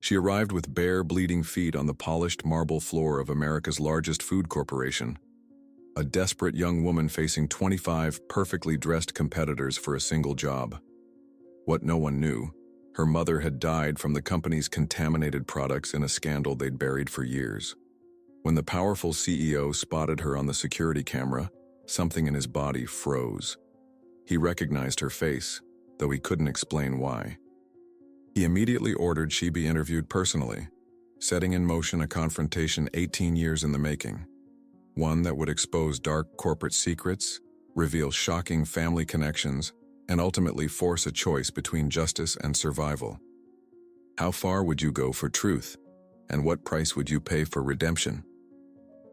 She arrived with bare, bleeding feet on the polished marble floor of America's largest food corporation. A desperate young woman facing 25 perfectly dressed competitors for a single job. What no one knew, her mother had died from the company's contaminated products in a scandal they'd buried for years. When the powerful CEO spotted her on the security camera, something in his body froze. He recognized her face, though he couldn't explain why. He immediately ordered she be interviewed personally, setting in motion a confrontation 18 years in the making. One that would expose dark corporate secrets, reveal shocking family connections, and ultimately force a choice between justice and survival. How far would you go for truth? And what price would you pay for redemption?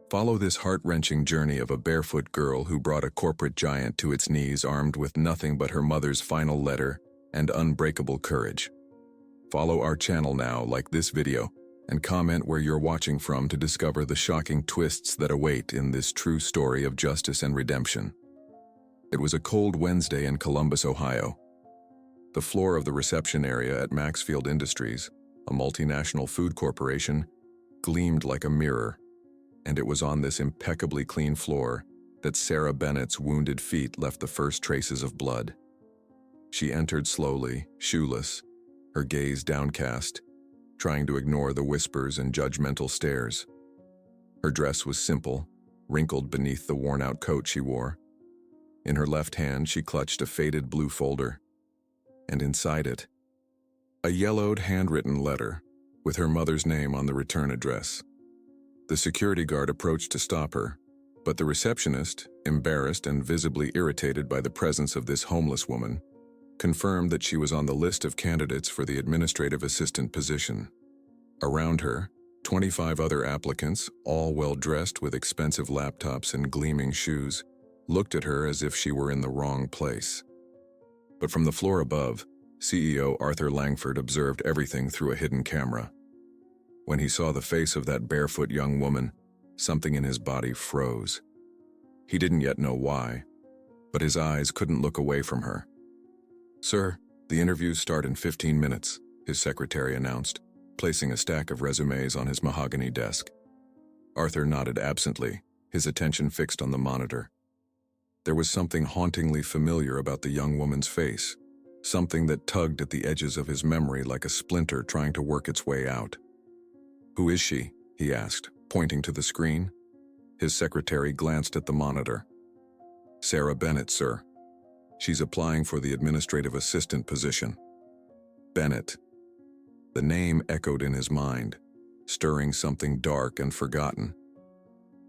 Follow this heart-wrenching journey of a barefoot girl who brought a corporate giant to its knees armed with nothing but her mother's final letter and unbreakable courage. Follow our channel now, like this video, and comment where you're watching from to discover the shocking twists that await in this true story of justice and redemption. It was a cold Wednesday in Columbus, Ohio. The floor of the reception area at Maxfield Industries, a multinational food corporation, gleamed like a mirror, and it was on this impeccably clean floor that Sarah Bennett's wounded feet left the first traces of blood. She entered slowly, shoeless, her gaze downcast, trying to ignore the whispers and judgmental stares. Her dress was simple, wrinkled beneath the worn-out coat she wore. In her left hand, she clutched a faded blue folder, and inside it, a yellowed handwritten letter with her mother's name on the return address. The security guard approached to stop her, but the receptionist, embarrassed and visibly irritated by the presence of this homeless woman, confirmed that she was on the list of candidates for the administrative assistant position. Around her, 25 other applicants, all well-dressed with expensive laptops and gleaming shoes, looked at her as if she were in the wrong place. But from the floor above, CEO Arthur Langford observed everything through a hidden camera. When he saw the face of that barefoot young woman, something in his body froze. He didn't yet know why, but his eyes couldn't look away from her. "Sir, the interviews start in 15 minutes, his secretary announced, placing a stack of resumes on his mahogany desk. Arthur nodded absently, his attention fixed on the monitor. There was something hauntingly familiar about the young woman's face, something that tugged at the edges of his memory like a splinter trying to work its way out. "Who is she?" he asked, pointing to the screen. His secretary glanced at the monitor. "Sarah Bennett, sir. She's applying for the administrative assistant position." Bennett. The name echoed in his mind, stirring something dark and forgotten.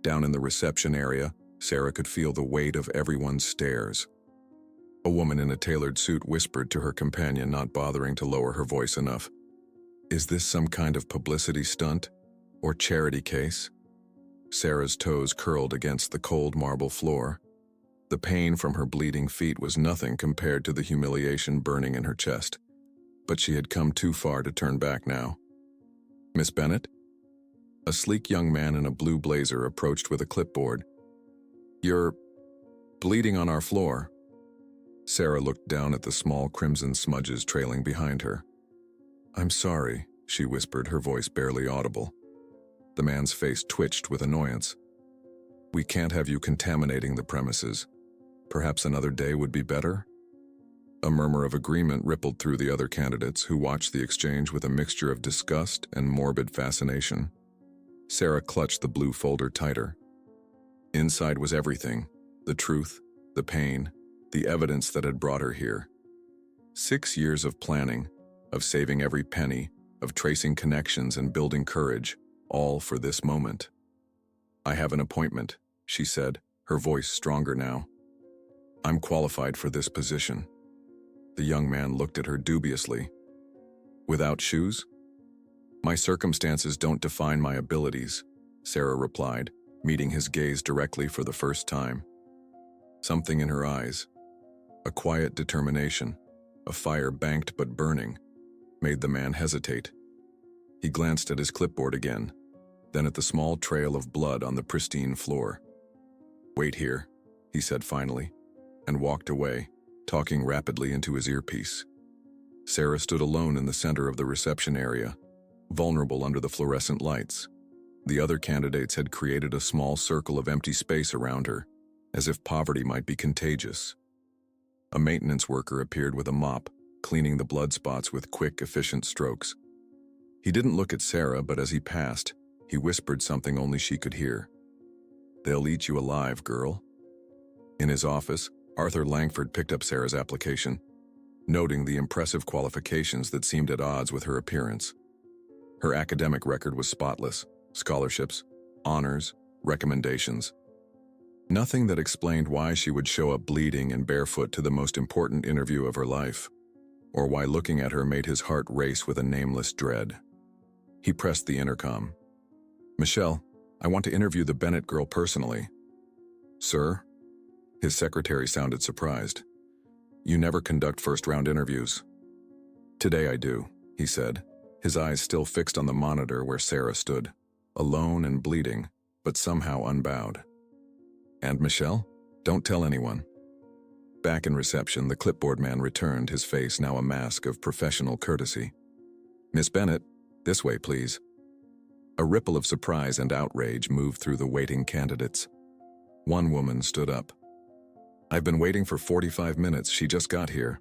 Down in the reception area, Sarah could feel the weight of everyone's stares. A woman in a tailored suit whispered to her companion, not bothering to lower her voice enough. "Is this some kind of publicity stunt? Or charity case?" Sarah's toes curled against the cold marble floor. The pain from her bleeding feet was nothing compared to the humiliation burning in her chest. But she had come too far to turn back now. "Miss Bennett?" A sleek young man in a blue blazer approached with a clipboard. "You're bleeding on our floor." Sarah looked down at the small crimson smudges trailing behind her. "I'm sorry," she whispered, her voice barely audible. The man's face twitched with annoyance. "We can't have you contaminating the premises. Perhaps another day would be better?" A murmur of agreement rippled through the other candidates, who watched the exchange with a mixture of disgust and morbid fascination. Sarah clutched the blue folder tighter. Inside was everything: the truth, the pain, the evidence that had brought her here. 6 years of planning, of saving every penny, of tracing connections and building courage, all for this moment. "I have an appointment," she said, her voice stronger now. "I'm qualified for this position." The young man looked at her dubiously. "Without shoes?" "My circumstances don't define my abilities," Sarah replied, meeting his gaze directly for the first time. Something in her eyes, a quiet determination, a fire banked but burning, made the man hesitate. He glanced at his clipboard again, then at the small trail of blood on the pristine floor. "Wait here," he said finally, and walked away, talking rapidly into his earpiece. Sarah stood alone in the center of the reception area, vulnerable under the fluorescent lights. The other candidates had created a small circle of empty space around her, as if poverty might be contagious. A maintenance worker appeared with a mop, cleaning the blood spots with quick, efficient strokes. He didn't look at Sarah, but as he passed, he whispered something only she could hear. "They'll eat you alive, girl." In his office, Arthur Langford picked up Sarah's application, noting the impressive qualifications that seemed at odds with her appearance. Her academic record was spotless: scholarships, honors, recommendations. Nothing that explained why she would show up bleeding and barefoot to the most important interview of her life, or why looking at her made his heart race with a nameless dread. He pressed the intercom. "Michelle, I want to interview the Bennett girl personally." "Sir?" His secretary sounded surprised. "You never conduct first-round interviews." "Today I do," he said, his eyes still fixed on the monitor where Sarah stood, alone and bleeding, but somehow unbowed. "And Michelle? Don't tell anyone." Back in reception, the clipboard man returned, his face now a mask of professional courtesy. "Miss Bennett, this way, please." A ripple of surprise and outrage moved through the waiting candidates. One woman stood up. "I've been waiting for 45 minutes. She just got here."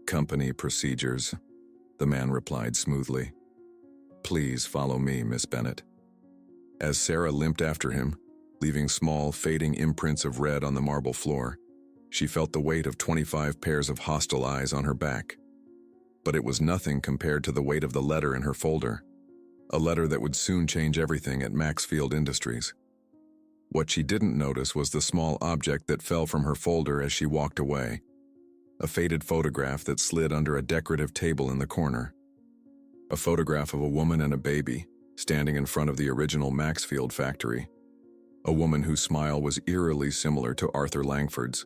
"Company procedures," the man replied smoothly. "Please follow me, Miss Bennett." As Sarah limped after him, leaving small, fading imprints of red on the marble floor, she felt the weight of 25 pairs of hostile eyes on her back. But it was nothing compared to the weight of the letter in her folder, a letter that would soon change everything at Maxfield Industries. What she didn't notice was the small object that fell from her folder as she walked away, a faded photograph that slid under a decorative table in the corner. A photograph of a woman and a baby, standing in front of the original Maxfield factory. A woman whose smile was eerily similar to Arthur Langford's.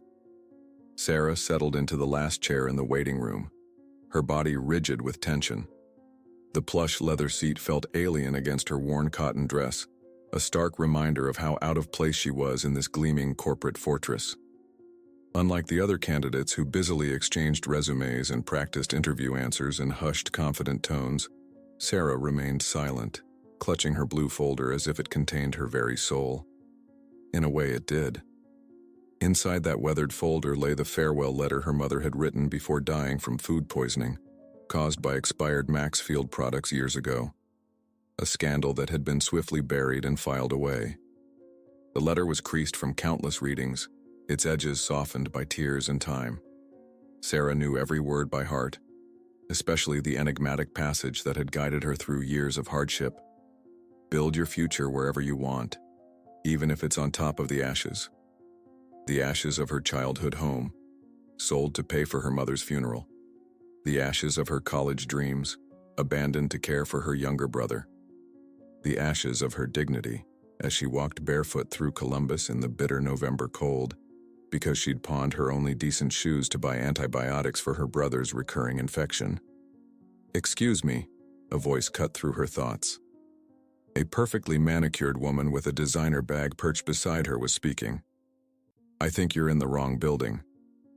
Sarah settled into the last chair in the waiting room, her body rigid with tension. The plush leather seat felt alien against her worn cotton dress, a stark reminder of how out of place she was in this gleaming corporate fortress. Unlike the other candidates who busily exchanged resumes and practiced interview answers in hushed, confident tones, Sarah remained silent, clutching her blue folder as if it contained her very soul. In a way, it did. Inside that weathered folder lay the farewell letter her mother had written before dying from food poisoning, caused by expired Maxfield products years ago. A scandal that had been swiftly buried and filed away. The letter was creased from countless readings, its edges softened by tears and time. Sarah knew every word by heart, especially the enigmatic passage that had guided her through years of hardship. "Build your future wherever you want, even if it's on top of the ashes." The ashes of her childhood home, sold to pay for her mother's funeral. The ashes of her college dreams, abandoned to care for her younger brother. The ashes of her dignity, as she walked barefoot through Columbus in the bitter November cold, because she'd pawned her only decent shoes to buy antibiotics for her brother's recurring infection. "Excuse me," a voice cut through her thoughts. A perfectly manicured woman with a designer bag perched beside her was speaking. "I think you're in the wrong building.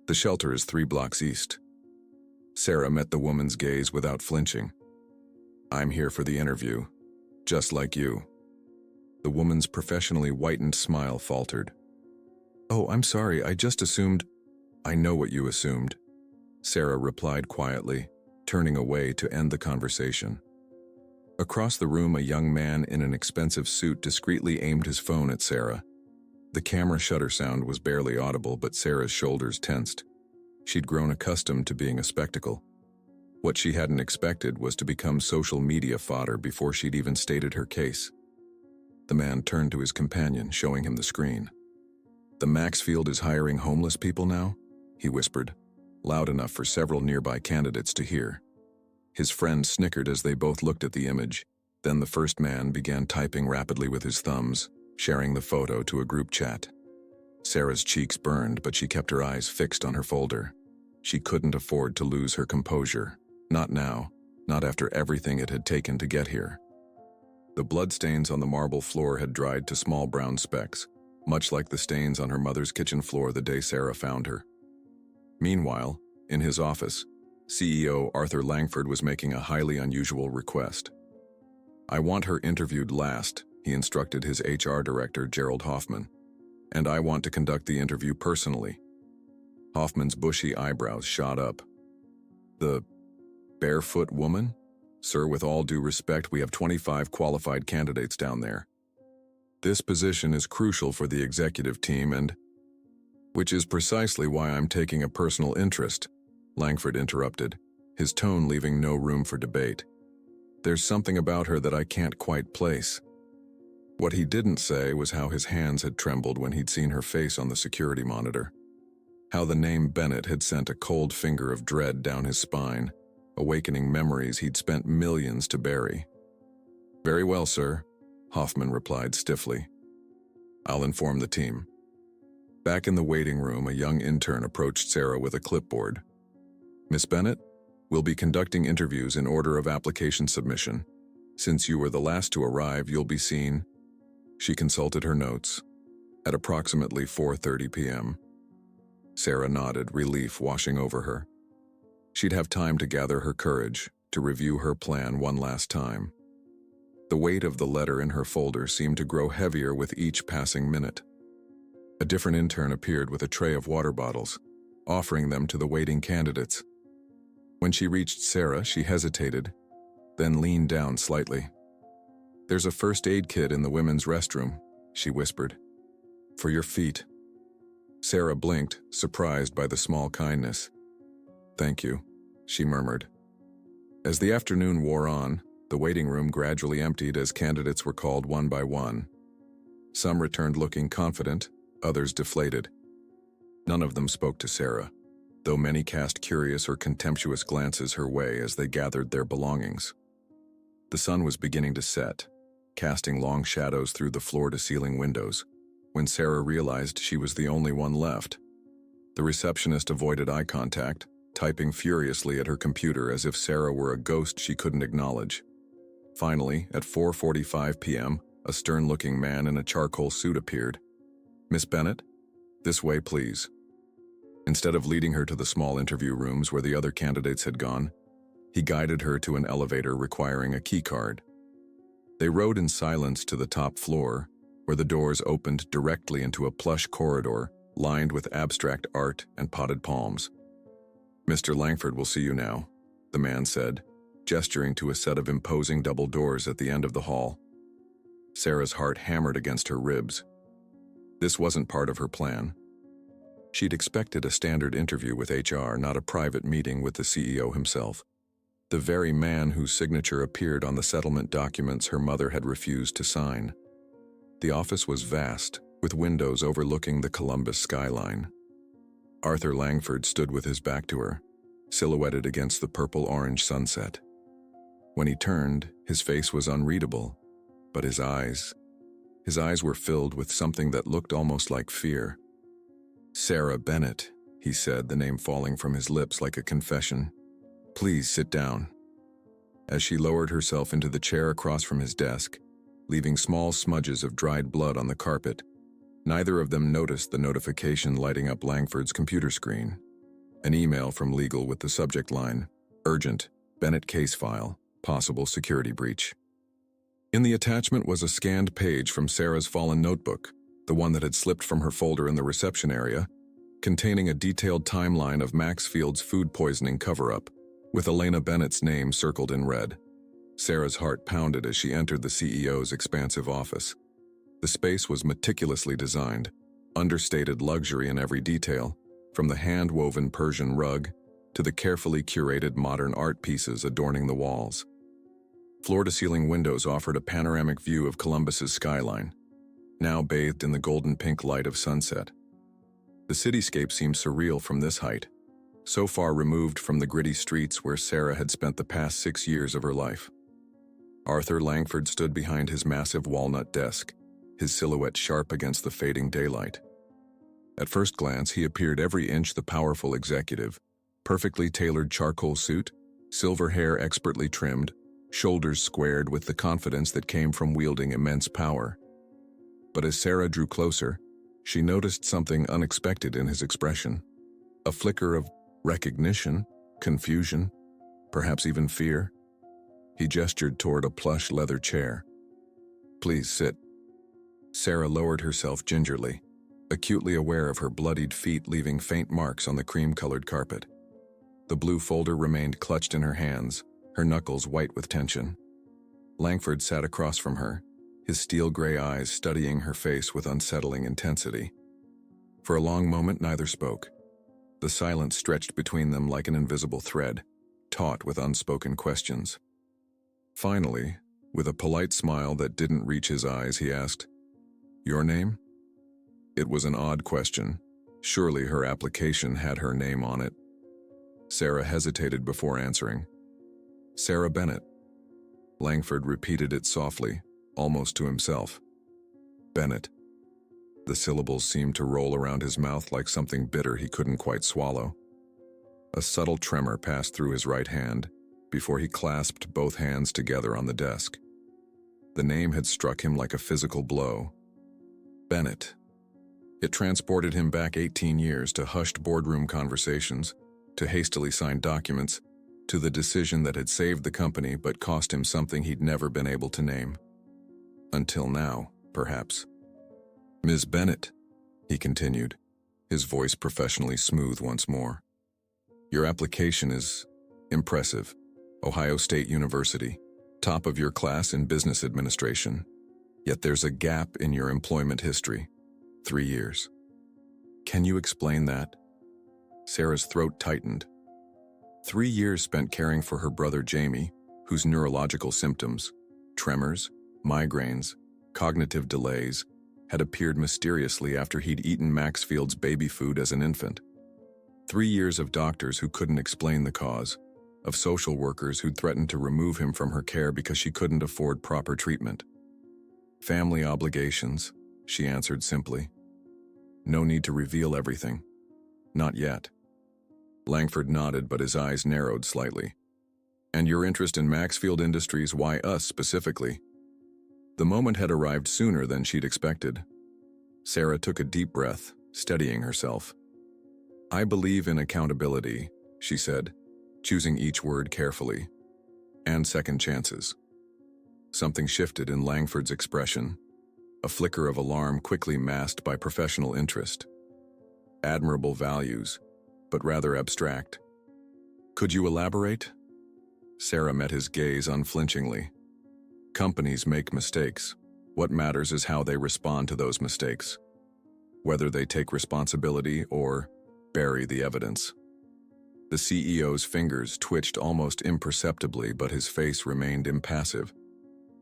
The shelter is 3 blocks east." Sarah met the woman's gaze without flinching. "I'm here for the interview, just like you." The woman's professionally whitened smile faltered. "Oh, I'm sorry, I just assumed—" "I know what you assumed," Sarah replied quietly, turning away to end the conversation. Across the room, a young man in an expensive suit discreetly aimed his phone at Sarah. The camera shutter sound was barely audible, but Sarah's shoulders tensed. She'd grown accustomed to being a spectacle. What she hadn't expected was to become social media fodder before she'd even stated her case. The man turned to his companion, showing him the screen. "The Maxfield is hiring homeless people now?" he whispered, loud enough for several nearby candidates to hear. His friend snickered as they both looked at the image. Then the first man began typing rapidly with his thumbs, sharing the photo to a group chat. Sarah's cheeks burned, but she kept her eyes fixed on her folder. She couldn't afford to lose her composure. Not now, not after everything it had taken to get here. The bloodstains on the marble floor had dried to small brown specks, much like the stains on her mother's kitchen floor the day Sarah found her. Meanwhile, in his office, CEO Arthur Langford was making a highly unusual request. I want her interviewed last, he instructed his HR director, Gerald Hoffman. And I want to conduct the interview personally. Hoffman's bushy eyebrows shot up. The barefoot woman? Sir, with all due respect, we have 25 qualified candidates down there. This position is crucial for the executive team and... Which is precisely why I'm taking a personal interest, Langford interrupted, his tone leaving no room for debate. There's something about her that I can't quite place. What he didn't say was how his hands had trembled when he'd seen her face on the security monitor. How the name Bennett had sent a cold finger of dread down his spine, awakening memories he'd spent millions to bury. Very well, sir, Hoffman replied stiffly. I'll inform the team. Back in the waiting room, a young intern approached Sarah with a clipboard. Miss Bennett, we'll be conducting interviews in order of application submission. Since you were the last to arrive, you'll be seen. She consulted her notes. At approximately 4:30 p.m. Sarah nodded, relief washing over her. She'd have time to gather her courage, to review her plan one last time. The weight of the letter in her folder seemed to grow heavier with each passing minute. A different intern appeared with a tray of water bottles, offering them to the waiting candidates. When she reached Sarah, she hesitated, then leaned down slightly. There's a first aid kit in the women's restroom, she whispered. For your feet. Sarah blinked, surprised by the small kindness. Thank you, she murmured. As the afternoon wore on, the waiting room gradually emptied as candidates were called one by one. Some returned looking confident, others deflated. None of them spoke to Sarah, though many cast curious or contemptuous glances her way as they gathered their belongings. The sun was beginning to set, casting long shadows through the floor-to-ceiling windows, when Sarah realized she was the only one left. The receptionist avoided eye contact, typing furiously at her computer as if Sarah were a ghost she couldn't acknowledge. Finally, at 4:45 p.m., a stern-looking man in a charcoal suit appeared. Miss Bennett, this way, please. Instead of leading her to the small interview rooms where the other candidates had gone, he guided her to an elevator requiring a key card. They rode in silence to the top floor, where the doors opened directly into a plush corridor lined with abstract art and potted palms. Mr. Langford will see you now, the man said, gesturing to a set of imposing double doors at the end of the hall. Sarah's heart hammered against her ribs. This wasn't part of her plan. She'd expected a standard interview with HR, not a private meeting with the CEO himself, the very man whose signature appeared on the settlement documents her mother had refused to sign. The office was vast, with windows overlooking the Columbus skyline. Arthur Langford stood with his back to her, silhouetted against the purple-orange sunset. When he turned, his face was unreadable, but his eyes were filled with something that looked almost like fear. Sarah Bennett, he said, the name falling from his lips like a confession. Please sit down. As she lowered herself into the chair across from his desk, leaving small smudges of dried blood on the carpet, neither of them noticed the notification lighting up Langford's computer screen. An email from legal with the subject line, Urgent, Bennett case file, possible security breach. In the attachment was a scanned page from Sarah's fallen notebook, the one that had slipped from her folder in the reception area, containing a detailed timeline of Maxfield's food poisoning cover-up, with Elena Bennett's name circled in red. Sarah's heart pounded as she entered the CEO's expansive office. The space was meticulously designed, understated luxury in every detail, from the hand-woven Persian rug to the carefully curated modern art pieces adorning the walls. Floor-to-ceiling windows offered a panoramic view of Columbus's skyline, now bathed in the golden-pink light of sunset. The cityscape seemed surreal from this height, so far removed from the gritty streets where Sarah had spent the past 6 years of her life. Arthur Langford stood behind his massive walnut desk, his silhouette sharp against the fading daylight. At first glance, he appeared every inch the powerful executive, perfectly tailored charcoal suit, silver hair expertly trimmed, shoulders squared with the confidence that came from wielding immense power. But as Sarah drew closer, she noticed something unexpected in his expression. A flicker of recognition, confusion, perhaps even fear. He gestured toward a plush leather chair. "Please sit." Sarah lowered herself gingerly, acutely aware of her bloodied feet leaving faint marks on the cream-colored carpet. The blue folder remained clutched in her hands, her knuckles white with tension. Langford sat across from her, his steel-gray eyes studying her face with unsettling intensity. For a long moment, neither spoke. The silence stretched between them like an invisible thread, taut with unspoken questions. Finally, with a polite smile that didn't reach his eyes, he asked, "Your name?" It was an odd question. Surely her application had her name on it. Sarah hesitated before answering. "Sarah Bennett." Langford repeated it softly, almost to himself. "Bennett." The syllables seemed to roll around his mouth like something bitter he couldn't quite swallow. A subtle tremor passed through his right hand before he clasped both hands together on the desk. The name had struck him like a physical blow. Bennett. It transported him back 18 years to hushed boardroom conversations, to hastily signed documents, to the decision that had saved the company but cost him something he'd never been able to name. Until now, perhaps. "Ms. Bennett," he continued, his voice professionally smooth once more. "Your application is impressive. Ohio State University, top of your class in business administration. Yet there's a gap in your employment history. 3 years. Can you explain that?" Sarah's throat tightened. 3 years spent caring for her brother Jamie, whose neurological symptoms, tremors, migraines, cognitive delays, had appeared mysteriously after he'd eaten Maxfield's baby food as an infant. 3 years of doctors who couldn't explain the cause, of social workers who'd threatened to remove him from her care because she couldn't afford proper treatment. "Family obligations," she answered simply. "No need to reveal everything. Not yet." Langford nodded, but his eyes narrowed slightly. "And your interest in Maxfield Industries, why us specifically?" The moment had arrived sooner than she'd expected. Sarah took a deep breath, steadying herself. "I believe in accountability," she said, choosing each word carefully. "And second chances." Something shifted in Langford's expression, a flicker of alarm quickly masked by professional interest. Admirable values, but rather abstract. "Could you elaborate?" Sarah met his gaze unflinchingly. "Companies make mistakes. What matters is how they respond to those mistakes. Whether they take responsibility or bury the evidence." The CEO's fingers twitched almost imperceptibly, but his face remained impassive.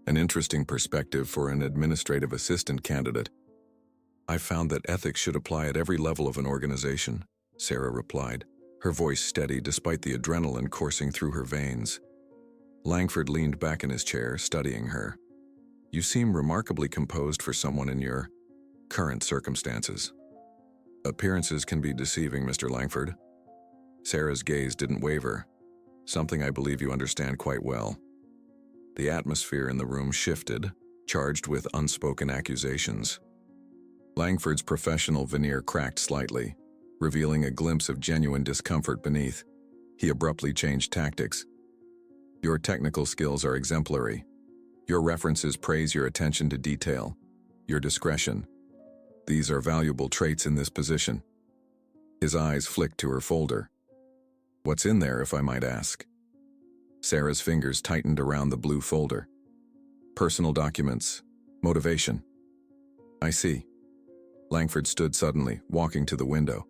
An interesting perspective for an administrative assistant candidate. "I found that ethics should apply at every level of an organization," Sarah replied, her voice steady despite the adrenaline coursing through her veins. Langford leaned back in his chair, studying her. "You seem remarkably composed for someone in your current circumstances." "Appearances can be deceiving, Mr. Langford." Sarah's gaze didn't waver. "Something I believe you understand quite well." The atmosphere in the room shifted, charged with unspoken accusations. Langford's professional veneer cracked slightly, revealing a glimpse of genuine discomfort beneath. He abruptly changed tactics. "Your technical skills are exemplary. Your references praise your attention to detail, your discretion. These are valuable traits in this position." His eyes flicked to her folder. "What's in there, if I might ask?" Sarah's fingers tightened around the blue folder. "Personal documents. Motivation." "I see." Langford stood suddenly, walking to the window.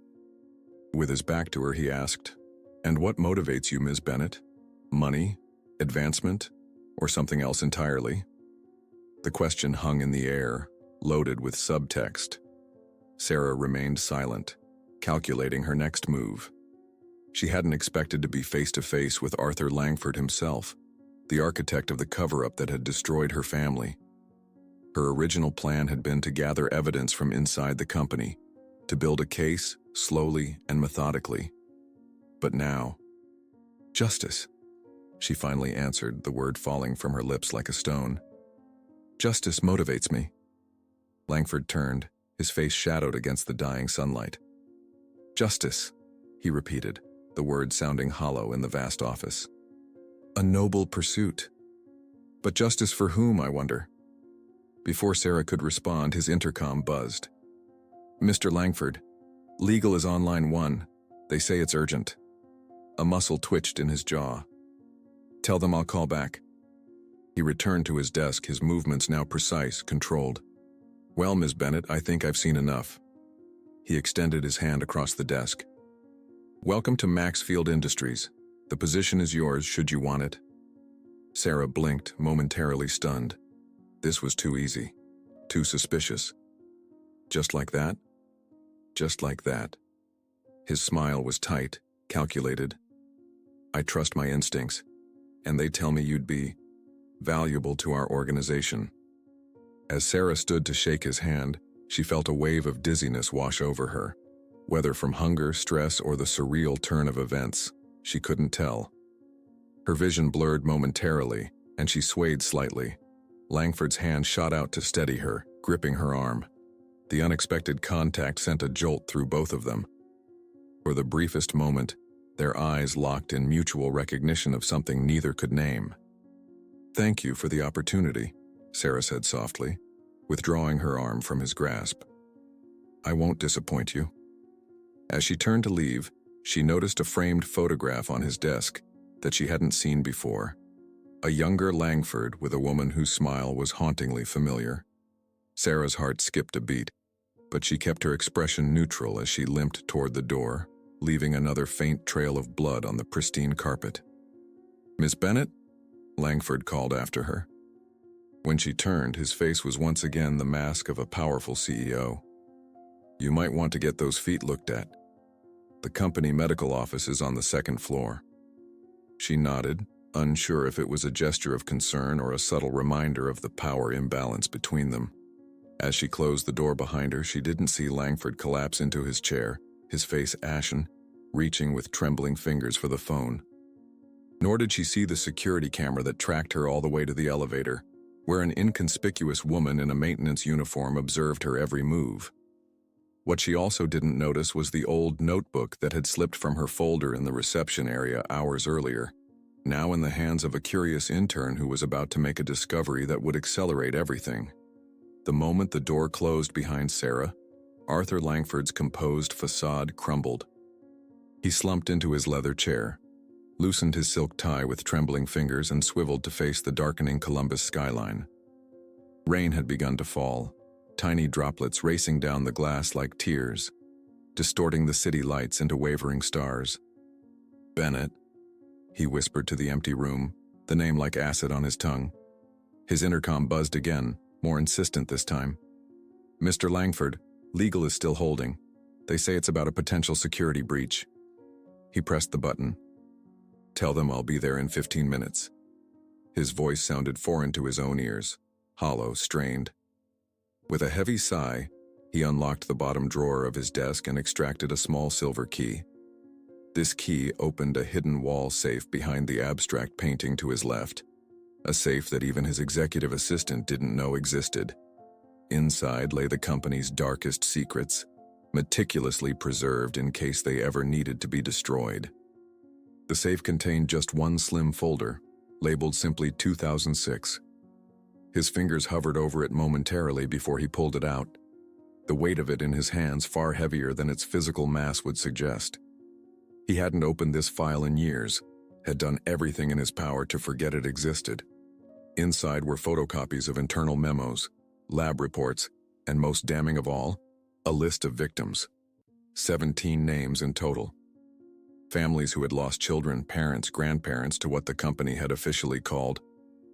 With his back to her, he asked, "And what motivates you, Ms. Bennett? Money? Advancement? Or something else entirely?" The question hung in the air, loaded with subtext. Sarah remained silent, calculating her next move. She hadn't expected to be face-to-face with Arthur Langford himself, the architect of the cover-up that had destroyed her family. Her original plan had been to gather evidence from inside the company, to build a case slowly and methodically. But now, "Justice," she finally answered, the word falling from her lips like a stone. "Justice motivates me." Langford turned, his face shadowed against the dying sunlight. "Justice," he repeated, the word sounding hollow in the vast office. "A noble pursuit," But justice for whom, I wonder? Before Sarah could respond, his intercom buzzed. Mr. Langford, legal is on line 1. They say it's urgent. A muscle twitched in his jaw. Tell them I'll call back. He returned to his desk, his movements now precise, controlled. Well, Ms. Bennett, I think I've seen enough. He extended his hand across the desk. Welcome to Maxfield Industries. The position is yours, should you want it. Sarah blinked, momentarily stunned. This was too easy. Too suspicious. Just like that? Just like that. His smile was tight, calculated. I trust my instincts, and they tell me you'd be valuable to our organization. As Sarah stood to shake his hand, she felt a wave of dizziness wash over her. Whether from hunger, stress, or the surreal turn of events, she couldn't tell. Her vision blurred momentarily, and she swayed slightly. Langford's hand shot out to steady her, gripping her arm. The unexpected contact sent a jolt through both of them. For the briefest moment, their eyes locked in mutual recognition of something neither could name. Thank you for the opportunity, Sarah said softly, withdrawing her arm from his grasp. I won't disappoint you. As she turned to leave, she noticed a framed photograph on his desk that she hadn't seen before. A younger Langford with a woman whose smile was hauntingly familiar. Sarah's heart skipped a beat, but she kept her expression neutral as she limped toward the door, leaving another faint trail of blood on the pristine carpet. Miss Bennett? Langford called after her. When she turned, his face was once again the mask of a powerful CEO. You might want to get those feet looked at. The company medical office is on the 2nd floor. She nodded, unsure if it was a gesture of concern or a subtle reminder of the power imbalance between them. As she closed the door behind her, she didn't see Langford collapse into his chair, his face ashen, reaching with trembling fingers for the phone. Nor did she see the security camera that tracked her all the way to the elevator, where an inconspicuous woman in a maintenance uniform observed her every move. What she also didn't notice was the old notebook that had slipped from her folder in the reception area hours earlier, now in the hands of a curious intern who was about to make a discovery that would accelerate everything. The moment the door closed behind Sarah, Arthur Langford's composed facade crumbled. He slumped into his leather chair, loosened his silk tie with trembling fingers, and swiveled to face the darkening Columbus skyline. Rain had begun to fall, tiny droplets racing down the glass like tears, distorting the city lights into wavering stars. Bennett, he whispered to the empty room, the name like acid on his tongue. His intercom buzzed again, more insistent this time. Mr. Langford, legal is still holding. They say it's about a potential security breach. He pressed the button. Tell them I'll be there in 15 minutes. His voice sounded foreign to his own ears, hollow, strained. With a heavy sigh, he unlocked the bottom drawer of his desk and extracted a small silver key. This key opened a hidden wall safe behind the abstract painting to his left, a safe that even his executive assistant didn't know existed. Inside lay the company's darkest secrets, meticulously preserved in case they ever needed to be destroyed. The safe contained just one slim folder, labeled simply 2006. His fingers hovered over it momentarily before he pulled it out, the weight of it in his hands far heavier than its physical mass would suggest. He hadn't opened this file in years, had done everything in his power to forget it existed. Inside were photocopies of internal memos, lab reports, and most damning of all, a list of victims. 17 names in total. Families who had lost children, parents, grandparents to what the company had officially called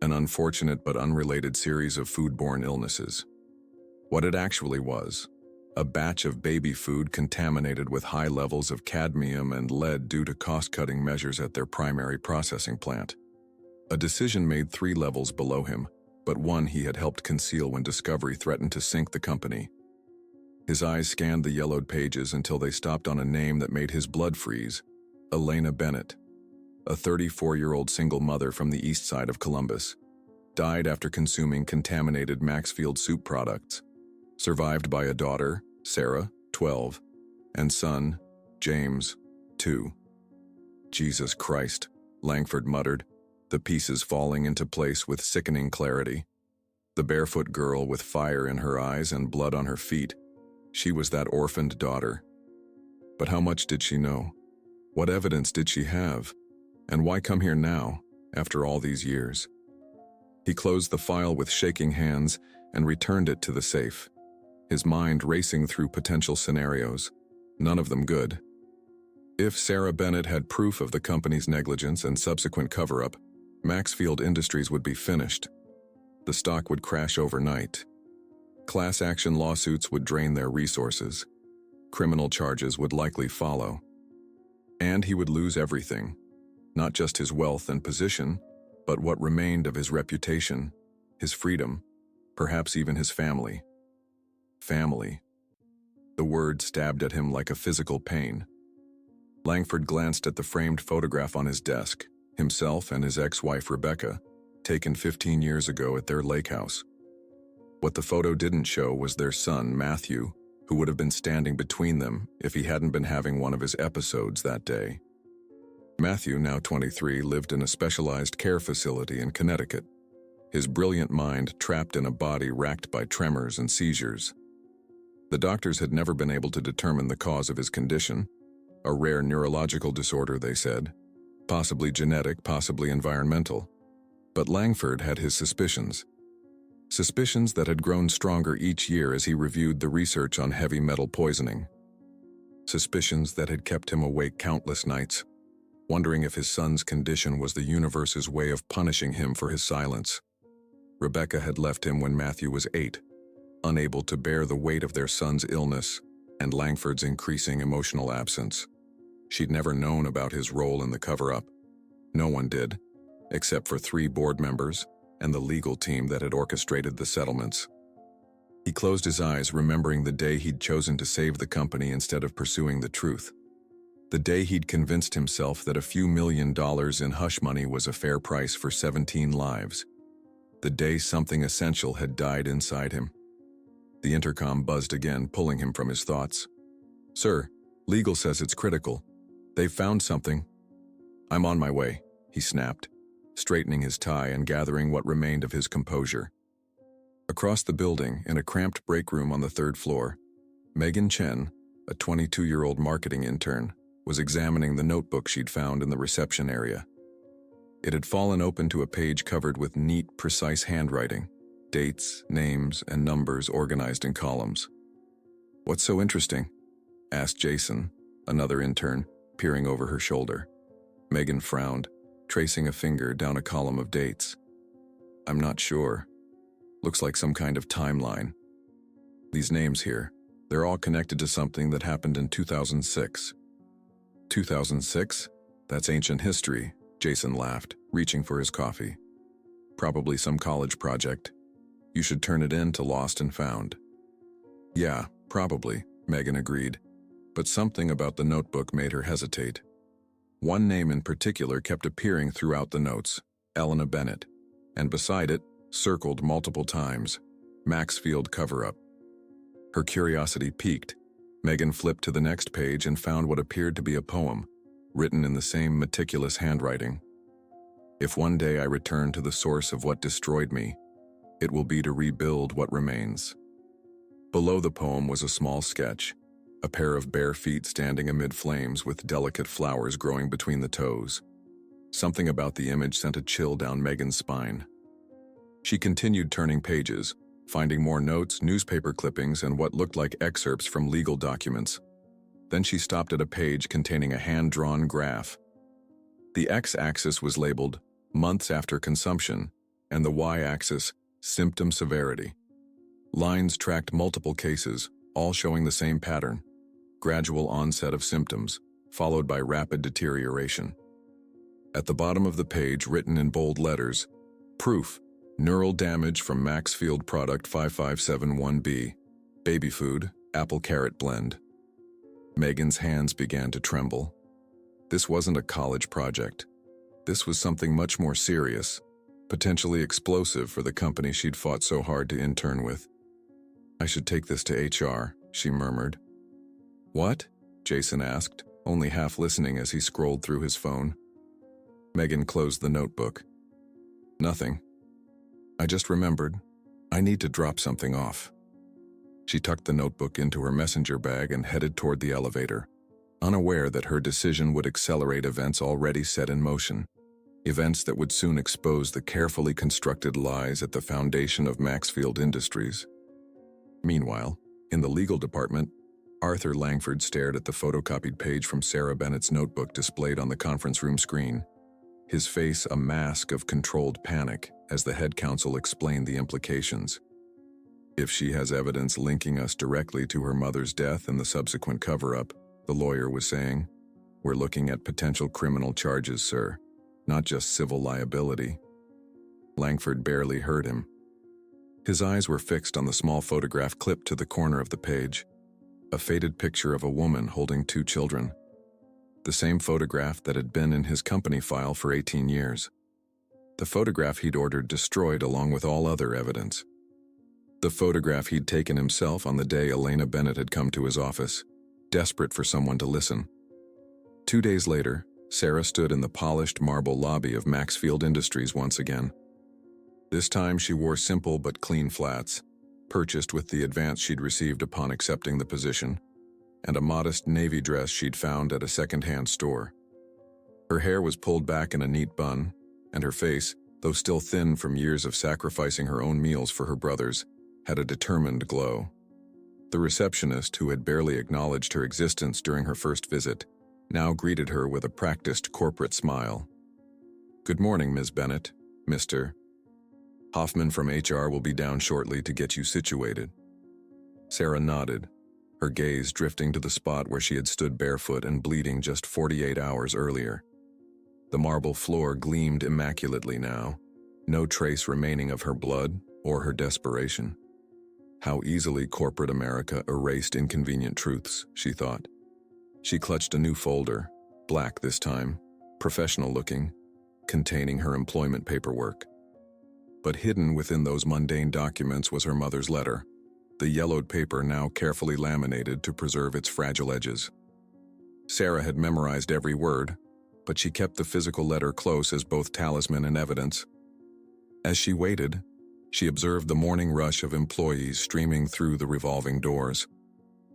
an unfortunate but unrelated series of foodborne illnesses. What it actually was, a batch of baby food contaminated with high levels of cadmium and lead due to cost-cutting measures at their primary processing plant. A decision made 3 levels below him, but one he had helped conceal when discovery threatened to sink the company. His eyes scanned the yellowed pages until they stopped on a name that made his blood freeze: Elena Bennett, a 34-year-old single mother from the east side of Columbus, died after consuming contaminated Maxfield soup products, survived by a daughter, Sarah, 12, and son, James, 2. Jesus Christ, Langford muttered. the pieces falling into place with sickening clarity. The barefoot girl with fire in her eyes and blood on her feet. She was that orphaned daughter. But how much did she know? What evidence did she have? And why come here now, after all these years? He closed the file with shaking hands and returned it to the safe, his mind racing through potential scenarios, none of them good. If Sarah Bennett had proof of the company's negligence and subsequent cover-up, Maxfield Industries would be finished. The stock would crash overnight. Class action lawsuits would drain their resources. Criminal charges would likely follow. And he would lose everything, not just his wealth and position, but what remained of his reputation, his freedom, perhaps even his family. Family. The word stabbed at him like a physical pain. Langford glanced at the framed photograph on his desk, himself and his ex-wife Rebecca, taken 15 years ago at their lake house. What the photo didn't show was their son, Matthew, who would have been standing between them if he hadn't been having one of his episodes that day. Matthew, now 23, lived in a specialized care facility in Connecticut, his brilliant mind trapped in a body racked by tremors and seizures. The doctors had never been able to determine the cause of his condition, a rare neurological disorder, they said, possibly genetic, possibly environmental. But Langford had his suspicions. Suspicions that had grown stronger each year as he reviewed the research on heavy metal poisoning. Suspicions that had kept him awake countless nights, wondering if his son's condition was the universe's way of punishing him for his silence. Rebecca had left him when Matthew was 8, unable to bear the weight of their son's illness and Langford's increasing emotional absence. She'd never known about his role in the cover-up. No one did, except for 3 board members and the legal team that had orchestrated the settlements. He closed his eyes, remembering the day he'd chosen to save the company instead of pursuing the truth. The day he'd convinced himself that a few $1 million in hush money was a fair price for 17 lives. The day something essential had died inside him. The intercom buzzed again, pulling him from his thoughts. "Sir, legal says it's critical. They've found something." "I'm on my way," he snapped, straightening his tie and gathering what remained of his composure. Across the building, in a cramped break room on the 3rd floor, Megan Chen, a 22-year-old marketing intern, was examining the notebook she'd found in the reception area. It had fallen open to a page covered with neat, precise handwriting, dates, names, and numbers organized in columns. "What's so interesting?" asked Jason, another intern, peering over her shoulder. Megan frowned, tracing a finger down a column of dates. "I'm not sure. Looks like some kind of timeline. These names here, they're all connected to something that happened in 2006. 2006? That's ancient history," Jason laughed, reaching for his coffee. "Probably some college project. You should turn it in to Lost and Found." "Yeah, probably," Megan agreed, but something about the notebook made her hesitate. One name in particular kept appearing throughout the notes, Elena Bennett, and beside it, circled multiple times, Maxfield cover-up. Her curiosity piqued. Megan flipped to the next page and found what appeared to be a poem, written in the same meticulous handwriting. "If one day I return to the source of what destroyed me, it will be to rebuild what remains." Below the poem was a small sketch, a pair of bare feet standing amid flames with delicate flowers growing between the toes. Something about the image sent a chill down Megan's spine. She continued turning pages, finding more notes, newspaper clippings, and what looked like excerpts from legal documents. Then she stopped at a page containing a hand-drawn graph. The x-axis was labeled months after consumption, and the y-axis symptom severity. Lines tracked multiple cases, all showing the same pattern: gradual onset of symptoms, followed by rapid deterioration. At the bottom of the page, written in bold letters, "Proof: neural damage from Maxfield product 5571B, baby food, apple carrot blend." Megan's hands began to tremble. This wasn't a college project. This was something much more serious, potentially explosive for the company she'd fought so hard to intern with. "I should take this to HR," she murmured. "What?" Jason asked, only half listening as he scrolled through his phone. Megan closed the notebook, Nothing. I just remembered. I need to drop something off. She tucked the notebook into her messenger bag and headed toward the elevator, unaware that her decision would accelerate events already set in motion. Events that would soon expose the carefully constructed lies at the foundation of Maxfield Industries. Meanwhile, in the legal department, Arthur Langford stared at the photocopied page from Sarah Bennett's notebook displayed on the conference room screen, his face a mask of controlled panic as the head counsel explained the implications. If she has evidence linking us directly to her mother's death and the subsequent cover-up, the lawyer was saying, we're looking at potential criminal charges, sir, not just civil liability. Langford barely heard him. His eyes were fixed on the small photograph clipped to the corner of the page, a faded picture of a woman holding 2 children. The same photograph that had been in his company file for 18 years. The photograph he'd ordered destroyed along with all other evidence. The photograph he'd taken himself on the day Elena Bennett had come to his office, desperate for someone to listen. 2 days later, Sarah stood in the polished marble lobby of Maxfield Industries once again. This time she wore simple but clean flats, purchased with the advance she'd received upon accepting the position, and a modest navy dress she'd found at a second-hand store. Her hair was pulled back in a neat bun, and her face, though still thin from years of sacrificing her own meals for her brothers, had a determined glow. The receptionist, who had barely acknowledged her existence during her first visit, now greeted her with a practiced corporate smile. "Good morning, Ms. Bennett. Mr. Hoffman from HR will be down shortly to get you situated." Sarah nodded, her gaze drifting to the spot where she had stood barefoot and bleeding just 48 hours earlier. The marble floor gleamed immaculately now, no trace remaining of her blood or her desperation. How easily corporate America erased inconvenient truths, she thought. She clutched a new folder, black this time, professional-looking, containing her employment paperwork. But hidden within those mundane documents was her mother's letter, the yellowed paper now carefully laminated to preserve its fragile edges. Sarah had memorized every word, but she kept the physical letter close as both talisman and evidence. As she waited, she observed the morning rush of employees streaming through the revolving doors.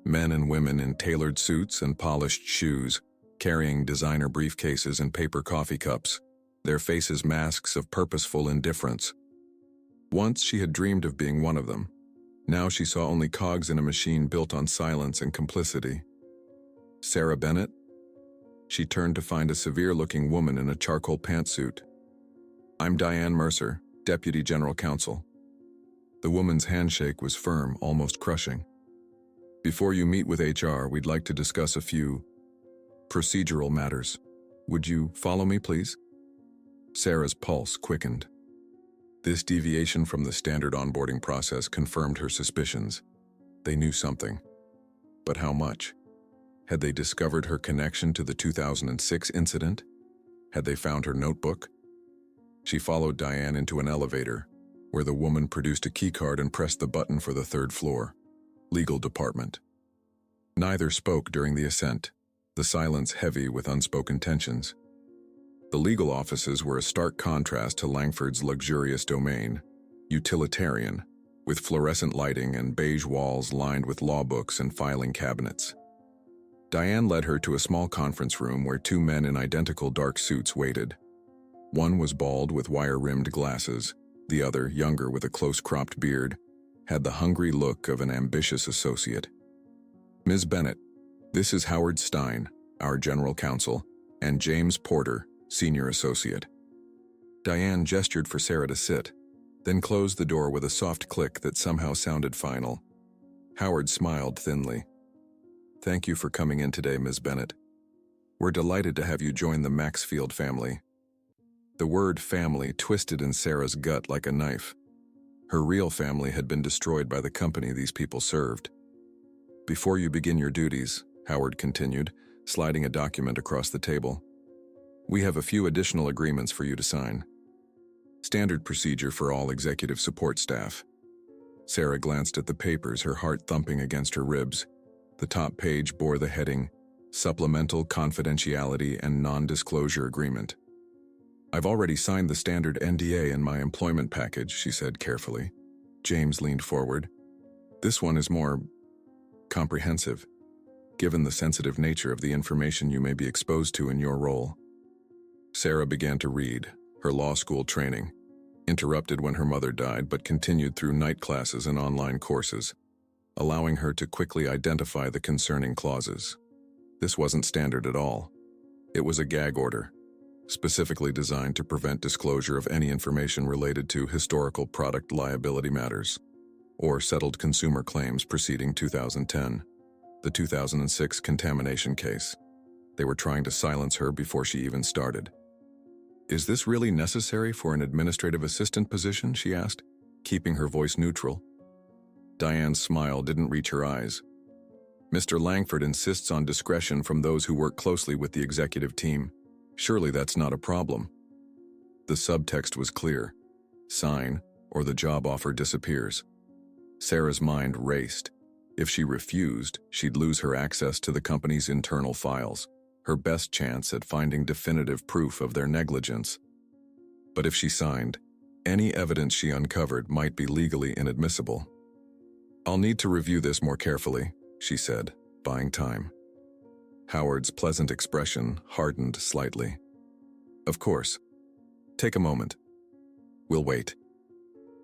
Men and women in tailored suits and polished shoes, carrying designer briefcases and paper coffee cups, their faces masks of purposeful indifference. Once she had dreamed of being one of them. Now she saw only cogs in a machine built on silence and complicity. Sarah Bennett? She turned to find a severe-looking woman in a charcoal pantsuit. "I'm Diane Mercer, Deputy General Counsel." The woman's handshake was firm, almost crushing. "Before you meet with HR, we'd like to discuss a few procedural matters. Would you follow me, please?" Sarah's pulse quickened. This deviation from the standard onboarding process confirmed her suspicions. They knew something. But how much? Had they discovered her connection to the 2006 incident? Had they found her notebook? She followed Diane into an elevator, where the woman produced a keycard and pressed the button for the 3rd floor, legal department. Neither spoke during the ascent, the silence heavy with unspoken tensions. The legal offices were a stark contrast to Langford's luxurious domain, utilitarian, with fluorescent lighting and beige walls lined with law books and filing cabinets. Diane led her to a small conference room where 2 men in identical dark suits waited. One was bald with wire-rimmed glasses, the other, younger with a close-cropped beard, had the hungry look of an ambitious associate. "Ms. Bennett, this is Howard Stein, our general counsel, and James Porter, senior associate." Diane gestured for Sarah to sit, then closed the door with a soft click that somehow sounded final. Howard smiled thinly. "Thank you for coming in today, Ms. Bennett. We're delighted to have you join the Maxfield family." The word family twisted in Sarah's gut like a knife. Her real family had been destroyed by the company these people served. "Before you begin your duties," Howard continued, sliding a document across the table, "we have a few additional agreements for you to sign. Standard procedure for all executive support staff." Sarah glanced at the papers, her heart thumping against her ribs. The top page bore the heading, Supplemental Confidentiality and Non-Disclosure Agreement. I've already signed the standard NDA in my employment package, she said carefully. James leaned forward. This one is more comprehensive, given the sensitive nature of the information you may be exposed to in your role. Sarah began to read, her law school training, interrupted when her mother died but continued through night classes and online courses, allowing her to quickly identify the concerning clauses. This wasn't standard at all. It was a gag order, specifically designed to prevent disclosure of any information related to historical product liability matters or settled consumer claims preceding 2010, the 2006 contamination case. They were trying to silence her before she even started. Is this really necessary for an administrative assistant position, she asked, keeping her voice neutral. Diane's smile didn't reach her eyes. Mr. Langford insists on discretion from those who work closely with the executive team. Surely that's not a problem. The subtext was clear. Sign, or the job offer disappears. Sarah's mind raced. If she refused, she'd lose her access to the company's internal files, her best chance at finding definitive proof of their negligence. But if she signed, any evidence she uncovered might be legally inadmissible. I'll need to review this more carefully, she said, buying time. Howard's pleasant expression hardened slightly. Of course. Take a moment. We'll wait.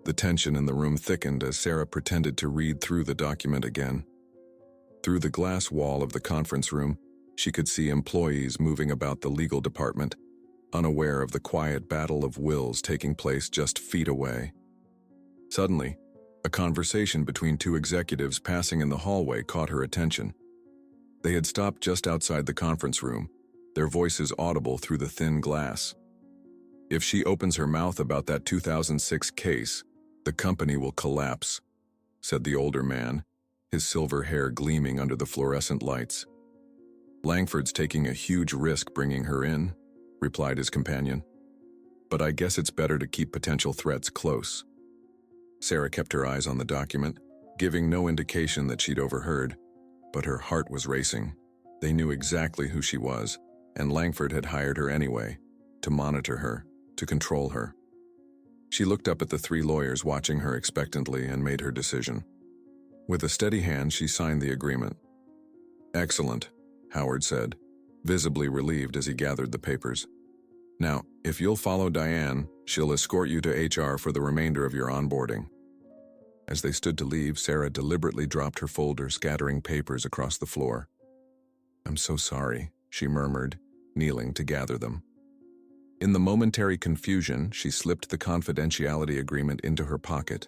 The tension in the room thickened as Sarah pretended to read through the document again. Through the glass wall of the conference room, she could see employees moving about the legal department, unaware of the quiet battle of wills taking place just feet away. Suddenly, a conversation between two executives passing in the hallway caught her attention. They had stopped just outside the conference room, their voices audible through the thin glass. If she opens her mouth about that 2006 case, the company will collapse, said the older man, his silver hair gleaming under the fluorescent lights. Langford's taking a huge risk bringing her in, replied his companion. But I guess it's better to keep potential threats close. Sarah kept her eyes on the document, giving no indication that she'd overheard, but her heart was racing. They knew exactly who she was, and Langford had hired her anyway, to monitor her, to control her. She looked up at the three lawyers watching her expectantly and made her decision. With a steady hand, she signed the agreement. Excellent, Howard said, visibly relieved as he gathered the papers. Now, if you'll follow Diane, she'll escort you to HR for the remainder of your onboarding. As they stood to leave, Sarah deliberately dropped her folder, scattering papers across the floor. I'm so sorry, she murmured, kneeling to gather them. In the momentary confusion, she slipped the confidentiality agreement into her pocket,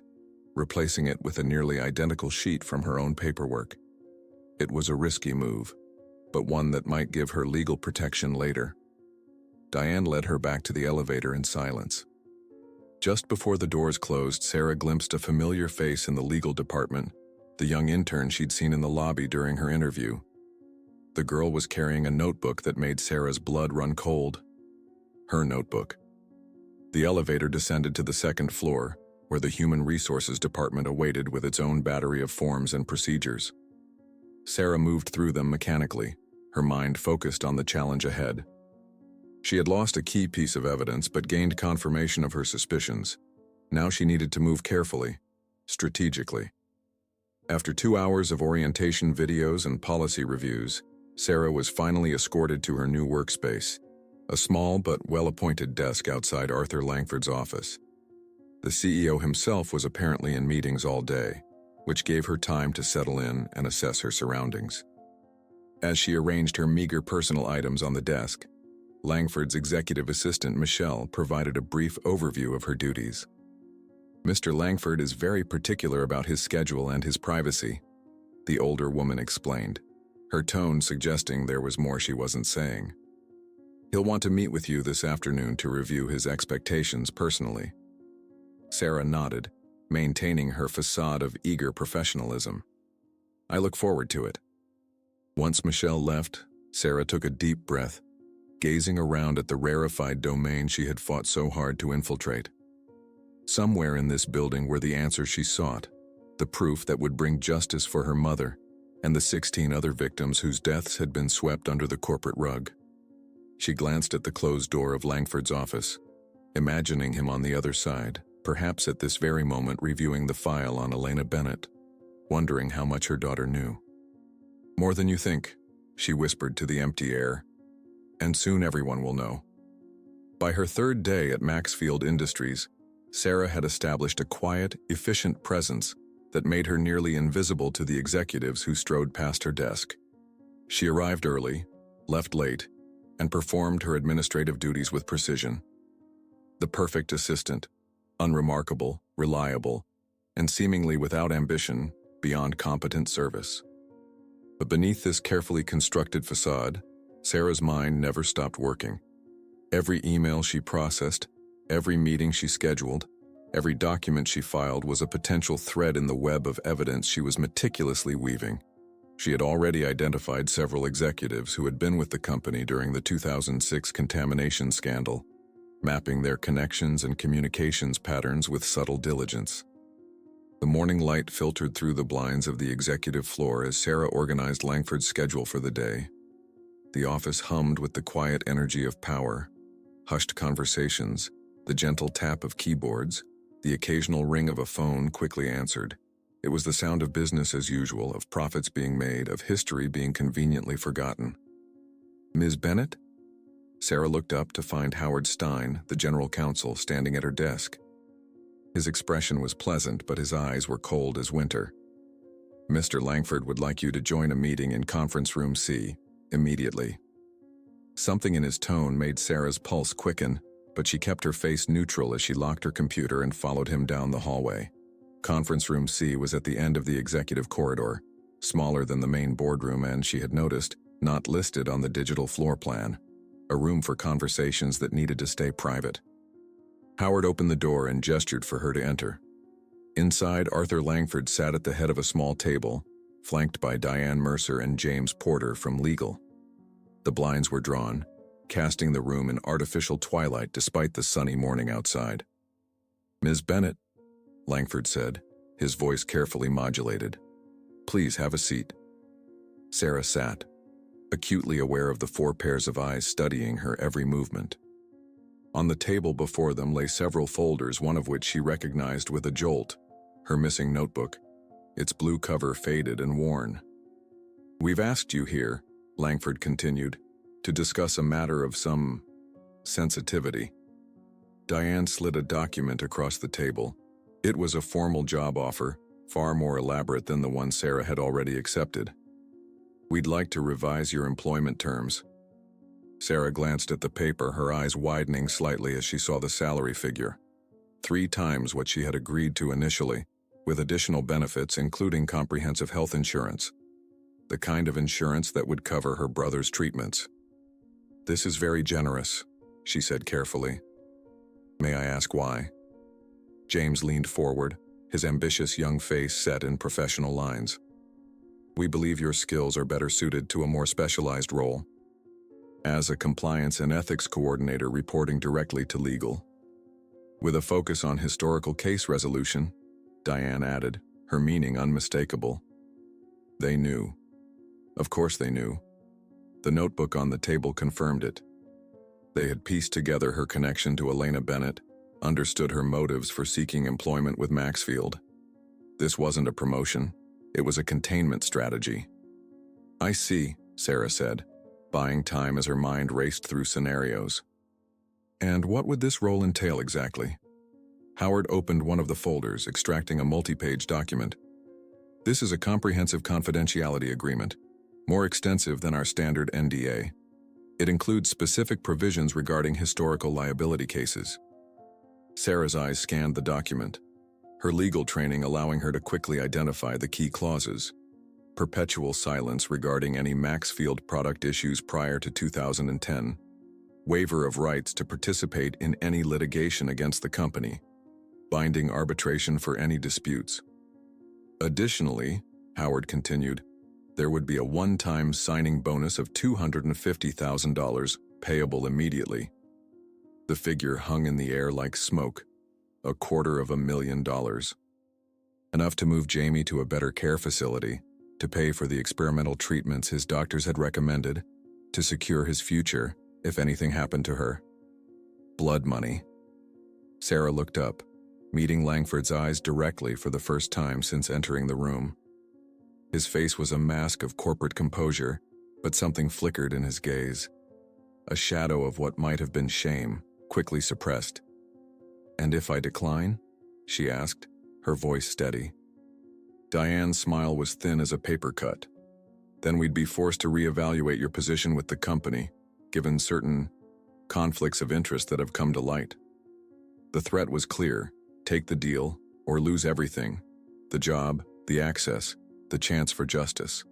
replacing it with a nearly identical sheet from her own paperwork. It was a risky move, but one that might give her legal protection later. Diane led her back to the elevator in silence. Just before the doors closed, Sarah glimpsed a familiar face in the legal department, the young intern she'd seen in the lobby during her interview. The girl was carrying a notebook that made Sarah's blood run cold. Her notebook. The elevator descended to the second floor, where the Human Resources Department awaited with its own battery of forms and procedures. Sarah moved through them mechanically, her mind focused on the challenge ahead. She had lost a key piece of evidence but gained confirmation of her suspicions. Now she needed to move carefully, strategically. After 2 hours of orientation videos and policy reviews, Sarah was finally escorted to her new workspace, a small but well-appointed desk outside Arthur Langford's office. The CEO himself was apparently in meetings all day, which gave her time to settle in and assess her surroundings. As she arranged her meager personal items on the desk, Langford's executive assistant, Michelle, provided a brief overview of her duties. Mr. Langford is very particular about his schedule and his privacy, the older woman explained, her tone suggesting there was more she wasn't saying. He'll want to meet with you this afternoon to review his expectations personally. Sarah nodded, maintaining her facade of eager professionalism. I look forward to it. Once Michelle left, Sarah took a deep breath, gazing around at the rarefied domain she had fought so hard to infiltrate. Somewhere in this building were the answers she sought, the proof that would bring justice for her mother and the 16 other victims whose deaths had been swept under the corporate rug. She glanced at the closed door of Langford's office, imagining him on the other side, perhaps at this very moment reviewing the file on Elena Bennett, wondering how much her daughter knew. "More than you think," she whispered to the empty air, "and soon everyone will know." By her third day at Maxfield Industries, Sarah had established a quiet, efficient presence that made her nearly invisible to the executives who strode past her desk. She arrived early, left late, and performed her administrative duties with precision. The perfect assistant, unremarkable, reliable, and seemingly without ambition beyond competent service. But beneath this carefully constructed facade, Sarah's mind never stopped working. Every email she processed, every meeting she scheduled, every document she filed was a potential thread in the web of evidence she was meticulously weaving. She had already identified several executives who had been with the company during the 2006 contamination scandal, mapping their connections and communications patterns with subtle diligence. The morning light filtered through the blinds of the executive floor as Sarah organized Langford's schedule for the day. The office hummed with the quiet energy of power, hushed conversations, the gentle tap of keyboards, the occasional ring of a phone quickly answered. It was the sound of business as usual, of profits being made, of history being conveniently forgotten. "Ms. Bennett?" Sarah looked up to find Howard Stein, the general counsel, standing at her desk. His expression was pleasant, but his eyes were cold as winter. "Mr. Langford would like you to join a meeting in conference room C, immediately." Something in his tone made Sarah's pulse quicken, but she kept her face neutral as she locked her computer and followed him down the hallway. Conference room C was at the end of the executive corridor, smaller than the main boardroom and, she had noticed, not listed on the digital floor plan. A room for conversations that needed to stay private. Howard opened the door and gestured for her to enter. Inside, Arthur Langford sat at the head of a small table, flanked by Diane Mercer and James Porter from legal. The blinds were drawn, casting the room in artificial twilight despite the sunny morning outside. "Ms. Bennett," Langford said, his voice carefully modulated. "Please have a seat." Sarah sat, acutely aware of the 4 pairs of eyes studying her every movement. On the table before them lay several folders, one of which she recognized with a jolt, her missing notebook, its blue cover faded and worn. "We've asked you here," Langford continued, "to discuss a matter of some sensitivity." Diane slid a document across the table. It was a formal job offer, far more elaborate than the one Sarah had already accepted. "We'd like to revise your employment terms." Sarah glanced at the paper, her eyes widening slightly as she saw the salary figure. 3 times what she had agreed to initially, with additional benefits including comprehensive health insurance. The kind of insurance that would cover her brother's treatments. "This is very generous," she said carefully. "May I ask why?" James leaned forward, his ambitious young face set in professional lines. "We believe your skills are better suited to a more specialized role. As a compliance and ethics coordinator reporting directly to legal. With a focus on historical case resolution," Diane added, her meaning unmistakable. They knew. Of course they knew. The notebook on the table confirmed it. They had pieced together her connection to Elena Bennett, understood her motives for seeking employment with Maxfield. This wasn't a promotion, it was a containment strategy. "I see," Sarah said, buying time as her mind raced through scenarios. "And what would this role entail exactly?" Howard opened one of the folders, extracting a multi-page document. "This is a comprehensive confidentiality agreement, more extensive than our standard NDA. It includes specific provisions regarding historical liability cases." Sarah's eyes scanned the document, her legal training allowing her to quickly identify the key clauses. Perpetual silence regarding any Maxfield product issues prior to 2010. Waiver of rights to participate in any litigation against the company. Binding arbitration for any disputes. Additionally, Howard continued, there would be a one-time signing bonus of $250,000 payable immediately. The figure hung in the air like smoke, $250,000. Enough to move Jamie to a better care facility, to pay for the experimental treatments his doctors had recommended, to secure his future if anything happened to her. Blood money. Sarah looked up, meeting Langford's eyes directly for the first time since entering the room. His face was a mask of corporate composure, but something flickered in his gaze. A shadow of what might have been shame, quickly suppressed. "And if I decline?" she asked, her voice steady. Diane's smile was thin as a paper cut. "Then we'd be forced to reevaluate your position with the company, given certain conflicts of interest that have come to light." The threat was clear: take the deal, or lose everything. The job, the access, the chance for justice.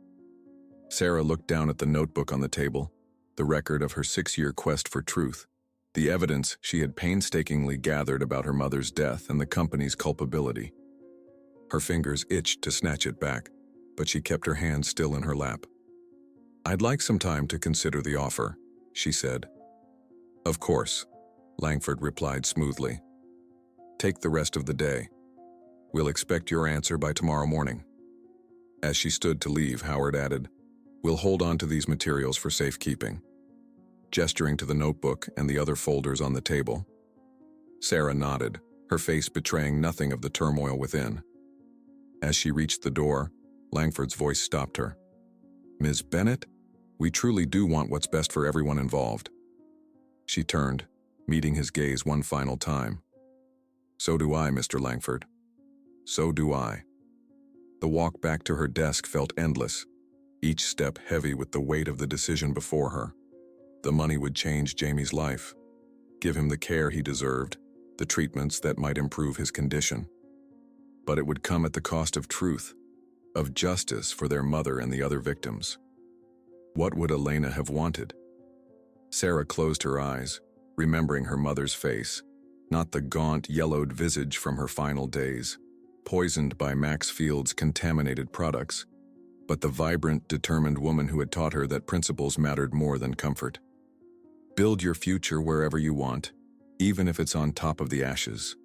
Sarah looked down at the notebook on the table, the record of her 6-year quest for truth, the evidence she had painstakingly gathered about her mother's death and the company's culpability. Her fingers itched to snatch it back, but she kept her hand still in her lap. "I'd like some time to consider the offer," she said. "Of course," Langford replied smoothly. "Take the rest of the day. We'll expect your answer by tomorrow morning." As she stood to leave, Howard added, "We'll hold on to these materials for safekeeping," gesturing to the notebook and the other folders on the table. Sarah nodded, her face betraying nothing of the turmoil within. As she reached the door, Langford's voice stopped her. "Ms. Bennett, we truly do want what's best for everyone involved." She turned, meeting his gaze one final time. "So do I, Mr. Langford. So do I." The walk back to her desk felt endless, each step heavy with the weight of the decision before her. The money would change Jamie's life, give him the care he deserved, the treatments that might improve his condition. But it would come at the cost of truth, of justice for their mother and the other victims. What would Elena have wanted? Sarah closed her eyes, remembering her mother's face, not the gaunt, yellowed visage from her final days, poisoned by Max Field's contaminated products, but the vibrant, determined woman who had taught her that principles mattered more than comfort. "Build your future wherever you want, even if it's on top of the ashes,"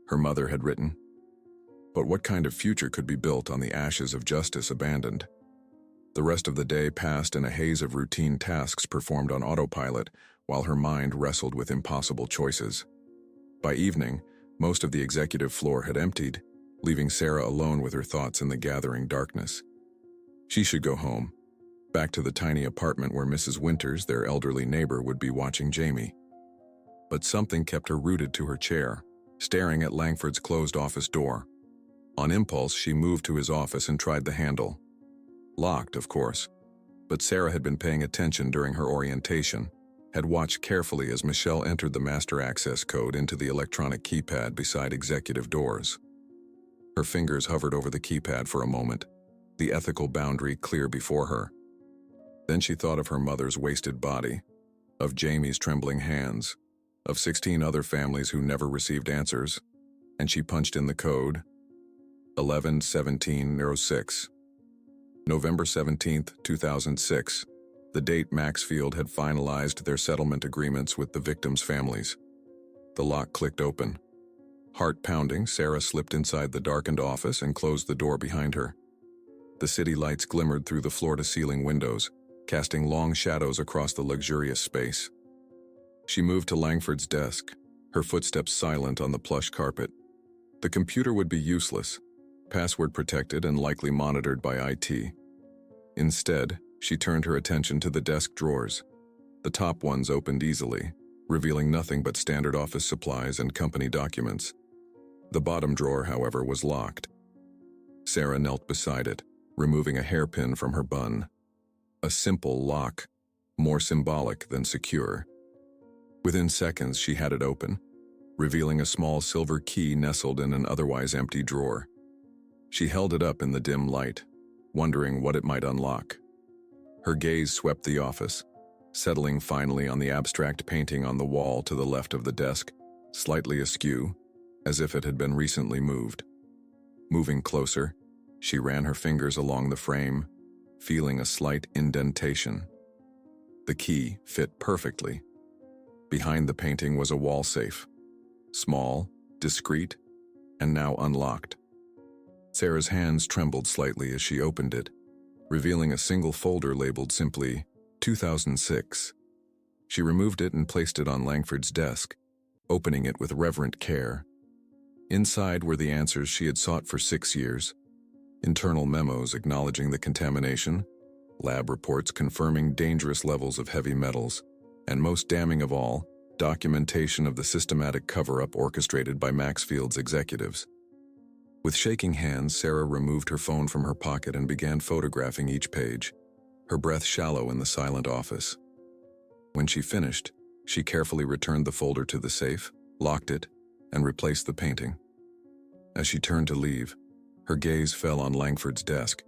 her mother had written. But what kind of future could be built on the ashes of justice abandoned? The rest of the day passed in a haze of routine tasks performed on autopilot, while her mind wrestled with impossible choices. By evening, most of the executive floor had emptied, leaving Sarah alone with her thoughts in the gathering darkness. She should go home, back to the tiny apartment where Mrs. Winters, their elderly neighbor, would be watching Jamie. But something kept her rooted to her chair, staring at Langford's closed office door. On impulse, she moved to his office and tried the handle. Locked, of course, but Sarah had been paying attention during her orientation, had watched carefully as Michelle entered the master access code into the electronic keypad beside executive doors. Her fingers hovered over the keypad for a moment, the ethical boundary clear before her. Then she thought of her mother's wasted body, of Jamie's trembling hands, of 16 other families who never received answers, and she punched in the code, 11-17-06. November 17, 2006, the date Max Field had finalized their settlement agreements with the victims' families. The lock clicked open. Heart pounding, Sarah slipped inside the darkened office and closed the door behind her. The city lights glimmered through the floor-to-ceiling windows, casting long shadows across the luxurious space. She moved to Langford's desk, her footsteps silent on the plush carpet. The computer would be useless, password protected and likely monitored by IT. Instead, she turned her attention to the desk drawers. The top ones opened easily, revealing nothing but standard office supplies and company documents. The bottom drawer, however, was locked. Sarah knelt beside it, removing a hairpin from her bun. A simple lock, more symbolic than secure. Within seconds, she had it open, revealing a small silver key nestled in an otherwise empty drawer. She held it up in the dim light, wondering what it might unlock. Her gaze swept the office, settling finally on the abstract painting on the wall to the left of the desk, slightly askew, as if it had been recently moved. Moving closer, she ran her fingers along the frame, feeling a slight indentation. The key fit perfectly. Behind the painting was a wall safe, small, discreet, and now unlocked. Sarah's hands trembled slightly as she opened it, revealing a single folder labeled simply 2006. She removed it and placed it on Langford's desk, opening it with reverent care. Inside were the answers she had sought for 6 years. Internal memos acknowledging the contamination, lab reports confirming dangerous levels of heavy metals, and most damning of all, documentation of the systematic cover-up orchestrated by Maxfield's executives. With shaking hands, Sarah removed her phone from her pocket and began photographing each page, her breath shallow in the silent office. When she finished, she carefully returned the folder to the safe, locked it, and replaced the painting. As she turned to leave, her gaze fell on Langford's desk,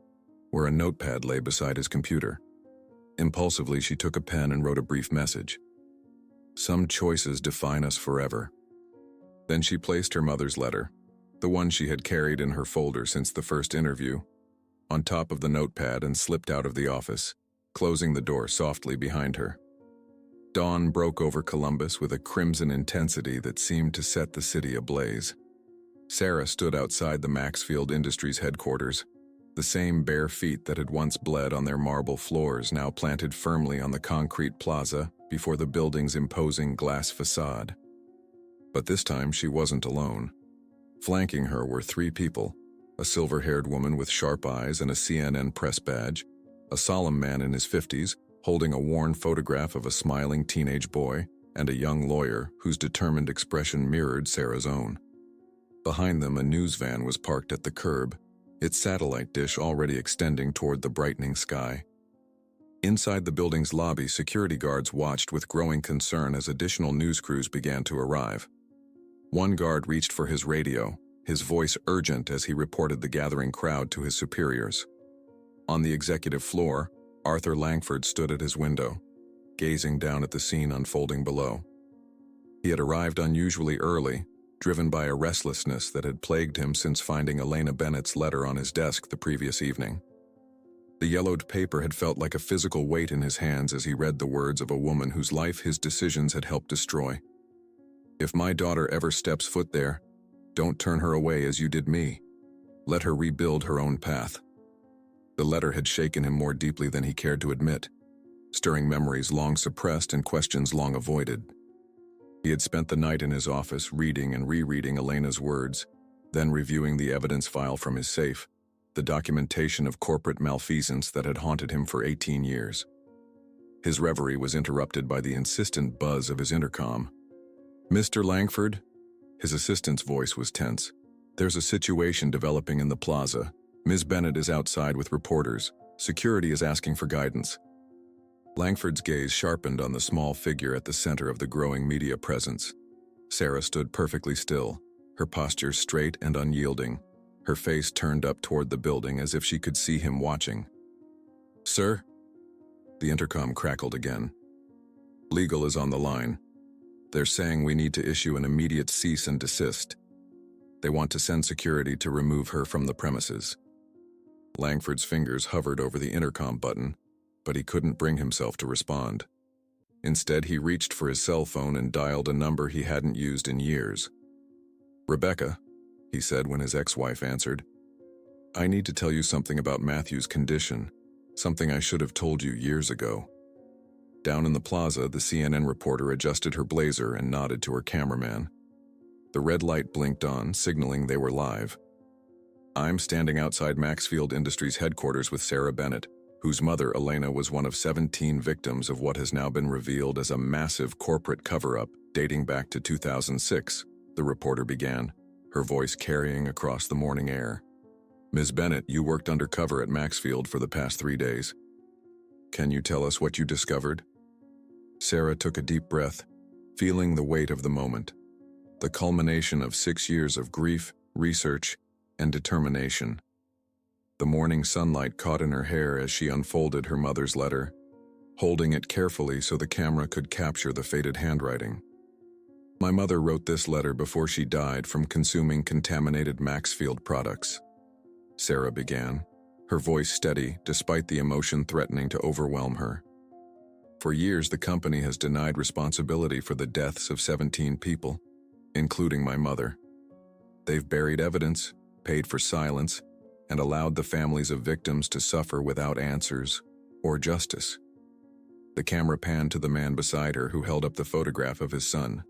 where a notepad lay beside his computer. Impulsively, she took a pen and wrote a brief message. "Some choices define us forever." Then she placed her mother's letter, the one she had carried in her folder since the first interview, on top of the notepad and slipped out of the office, closing the door softly behind her. Dawn broke over Columbus with a crimson intensity that seemed to set the city ablaze. Sarah stood outside the Maxfield Industries headquarters, the same bare feet that had once bled on their marble floors now planted firmly on the concrete plaza before the building's imposing glass facade. But this time she wasn't alone. Flanking her were 3 people, a silver-haired woman with sharp eyes and a CNN press badge, a solemn man in his 50s holding a worn photograph of a smiling teenage boy, and a young lawyer whose determined expression mirrored Sarah's own. Behind them, a news van was parked at the curb, its satellite dish already extending toward the brightening sky. Inside the building's lobby, security guards watched with growing concern as additional news crews began to arrive. One guard reached for his radio, his voice urgent as he reported the gathering crowd to his superiors. On the executive floor, Arthur Langford stood at his window, gazing down at the scene unfolding below. He had arrived unusually early, driven by a restlessness that had plagued him since finding Elena Bennett's letter on his desk the previous evening. The yellowed paper had felt like a physical weight in his hands as he read the words of a woman whose life his decisions had helped destroy. "If my daughter ever steps foot there, don't turn her away as you did me. Let her rebuild her own path." The letter had shaken him more deeply than he cared to admit, stirring memories long suppressed and questions long avoided. He had spent the night in his office reading and rereading Elena's words, then reviewing the evidence file from his safe, the documentation of corporate malfeasance that had haunted him for 18 years. His reverie was interrupted by the insistent buzz of his intercom. "Mr. Langford?" His assistant's voice was tense. "There's a situation developing in the plaza. Ms. Bennett is outside with reporters. Security is asking for guidance." Langford's gaze sharpened on the small figure at the center of the growing media presence. Sarah stood perfectly still, her posture straight and unyielding, her face turned up toward the building as if she could see him watching. "Sir?" The intercom crackled again. "Legal is on the line. They're saying we need to issue an immediate cease and desist. They want to send security to remove her from the premises." Langford's fingers hovered over the intercom button, but he couldn't bring himself to respond. Instead, he reached for his cell phone and dialed a number he hadn't used in years. "Rebecca," he said when his ex-wife answered. "I need to tell you something about Matthew's condition, something I should have told you years ago." Down in the plaza, the CNN reporter adjusted her blazer and nodded to her cameraman. The red light blinked on, signaling they were live. "I'm standing outside Maxfield Industries headquarters with Sarah Bennett, whose mother, Elena, was one of 17 victims of what has now been revealed as a massive corporate cover-up dating back to 2006, the reporter began, her voice carrying across the morning air. "Ms. Bennett, you worked undercover at Maxfield for the past 3 days. Can you tell us what you discovered?" Sarah took a deep breath, feeling the weight of the moment, the culmination of 6 years of grief, research, and determination. The morning sunlight caught in her hair as she unfolded her mother's letter, holding it carefully so the camera could capture the faded handwriting. "My mother wrote this letter before she died from consuming contaminated Maxfield products," Sarah began, her voice steady despite the emotion threatening to overwhelm her. "For years, the company has denied responsibility for the deaths of 17 people, including my mother. They've buried evidence, paid for silence, and allowed the families of victims to suffer without answers or justice." The camera panned to the man beside her who held up the photograph of his son.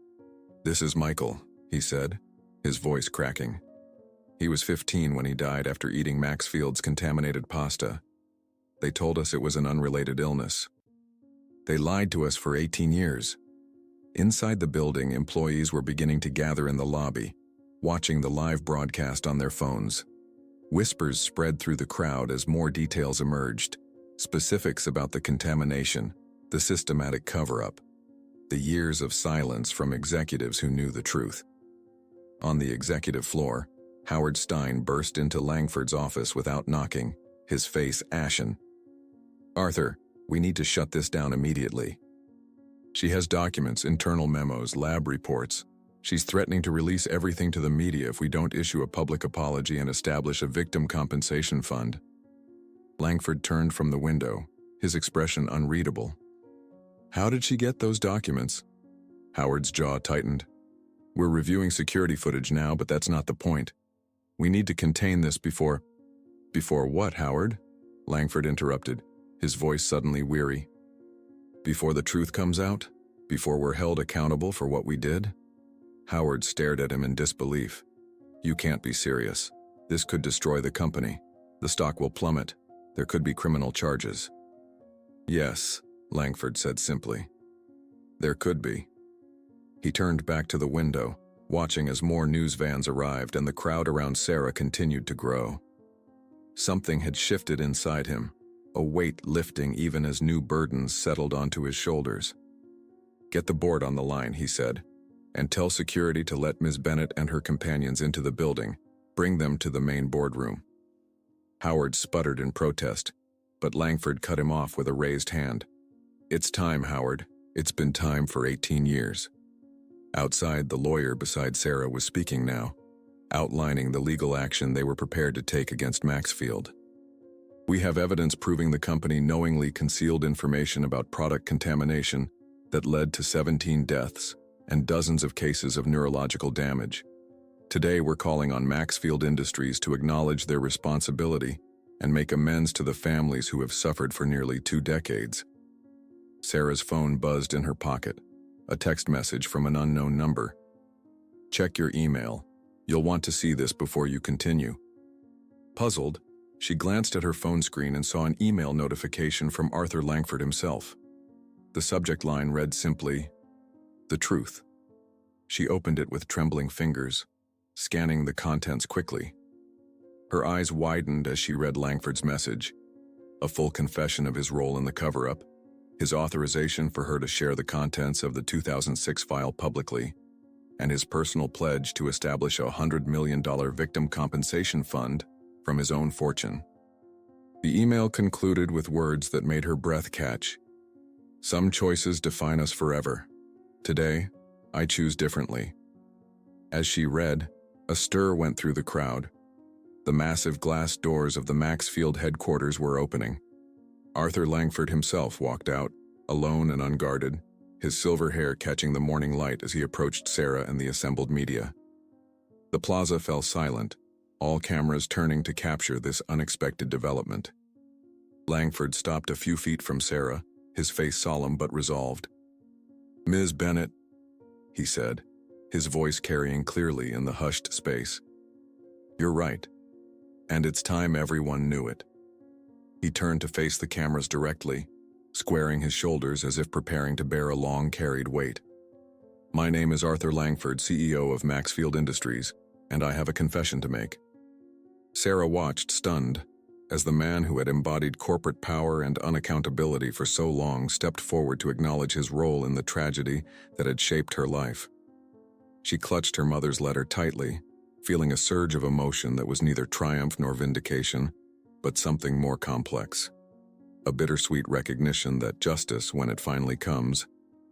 "This is Michael," he said, his voice cracking. He was 15 when he died after eating Maxfield's contaminated pasta. They told us it was an unrelated illness. They lied to us for 18 years. Inside the building, employees were beginning to gather in the lobby, watching the live broadcast on their phones. Whispers spread through the crowd as more details emerged, specifics about the contamination, the systematic cover-up, the years of silence from executives who knew the truth. On the executive floor, Howard Stein burst into Langford's office without knocking, his face ashen. "Arthur, we need to shut this down immediately. She has documents, internal memos, lab reports. She's threatening to release everything to the media if we don't issue a public apology and establish a victim compensation fund." Langford turned from the window, his expression unreadable. "How did she get those documents?" Howard's jaw tightened. "We're reviewing security footage now, but that's not the point. We need to contain this before—" "Before what, Howard?" Langford interrupted, his voice suddenly weary. "Before the truth comes out? Before we're held accountable for what we did?" Howard stared at him in disbelief. "You can't be serious. This could destroy the company. The stock will plummet. There could be criminal charges." "Yes," Langford said simply. "There could be." He turned back to the window, watching as more news vans arrived and the crowd around Sarah continued to grow. Something had shifted inside him, a weight lifting even as new burdens settled onto his shoulders. "Get the board on the line," he said, "and tell security to let Ms. Bennett and her companions into the building. Bring them to the main boardroom." Howard sputtered in protest, but Langford cut him off with a raised hand. "It's time, Howard. It's been time for 18 years. Outside, the lawyer beside Sarah was speaking now, outlining the legal action they were prepared to take against Maxfield. "We have evidence proving the company knowingly concealed information about product contamination that led to 17 deaths and dozens of cases of neurological damage. Today we're calling on Maxfield Industries to acknowledge their responsibility and make amends to the families who have suffered for nearly 2 decades. Sarah's phone buzzed in her pocket, a text message from an unknown number. "Check your email. You'll want to see this before you continue." Puzzled, she glanced at her phone screen and saw an email notification from Arthur Langford himself. The subject line read simply, "The truth." She opened it with trembling fingers, scanning the contents quickly. Her eyes widened as she read Langford's message, a full confession of his role in the cover-up, his authorization for her to share the contents of the 2006 file publicly, and his personal pledge to establish a $100 million victim compensation fund from his own fortune. The email concluded with words that made her breath catch. "Some choices define us forever. Today, I choose differently." As she read, a stir went through the crowd. The massive glass doors of the Maxfield headquarters were opening. Arthur Langford himself walked out, alone and unguarded, his silver hair catching the morning light as he approached Sarah and the assembled media. The plaza fell silent, all cameras turning to capture this unexpected development. Langford stopped a few feet from Sarah, his face solemn but resolved. "Ms. Bennett," he said, his voice carrying clearly in the hushed space. "You're right, and it's time everyone knew it." He turned to face the cameras directly, squaring his shoulders as if preparing to bear a long-carried weight. "My name is Arthur Langford, CEO of Maxfield Industries, and I have a confession to make." Sarah watched, stunned, as the man who had embodied corporate power and unaccountability for so long stepped forward to acknowledge his role in the tragedy that had shaped her life. She clutched her mother's letter tightly, feeling a surge of emotion that was neither triumph nor vindication, but something more complex. A bittersweet recognition that justice, when it finally comes,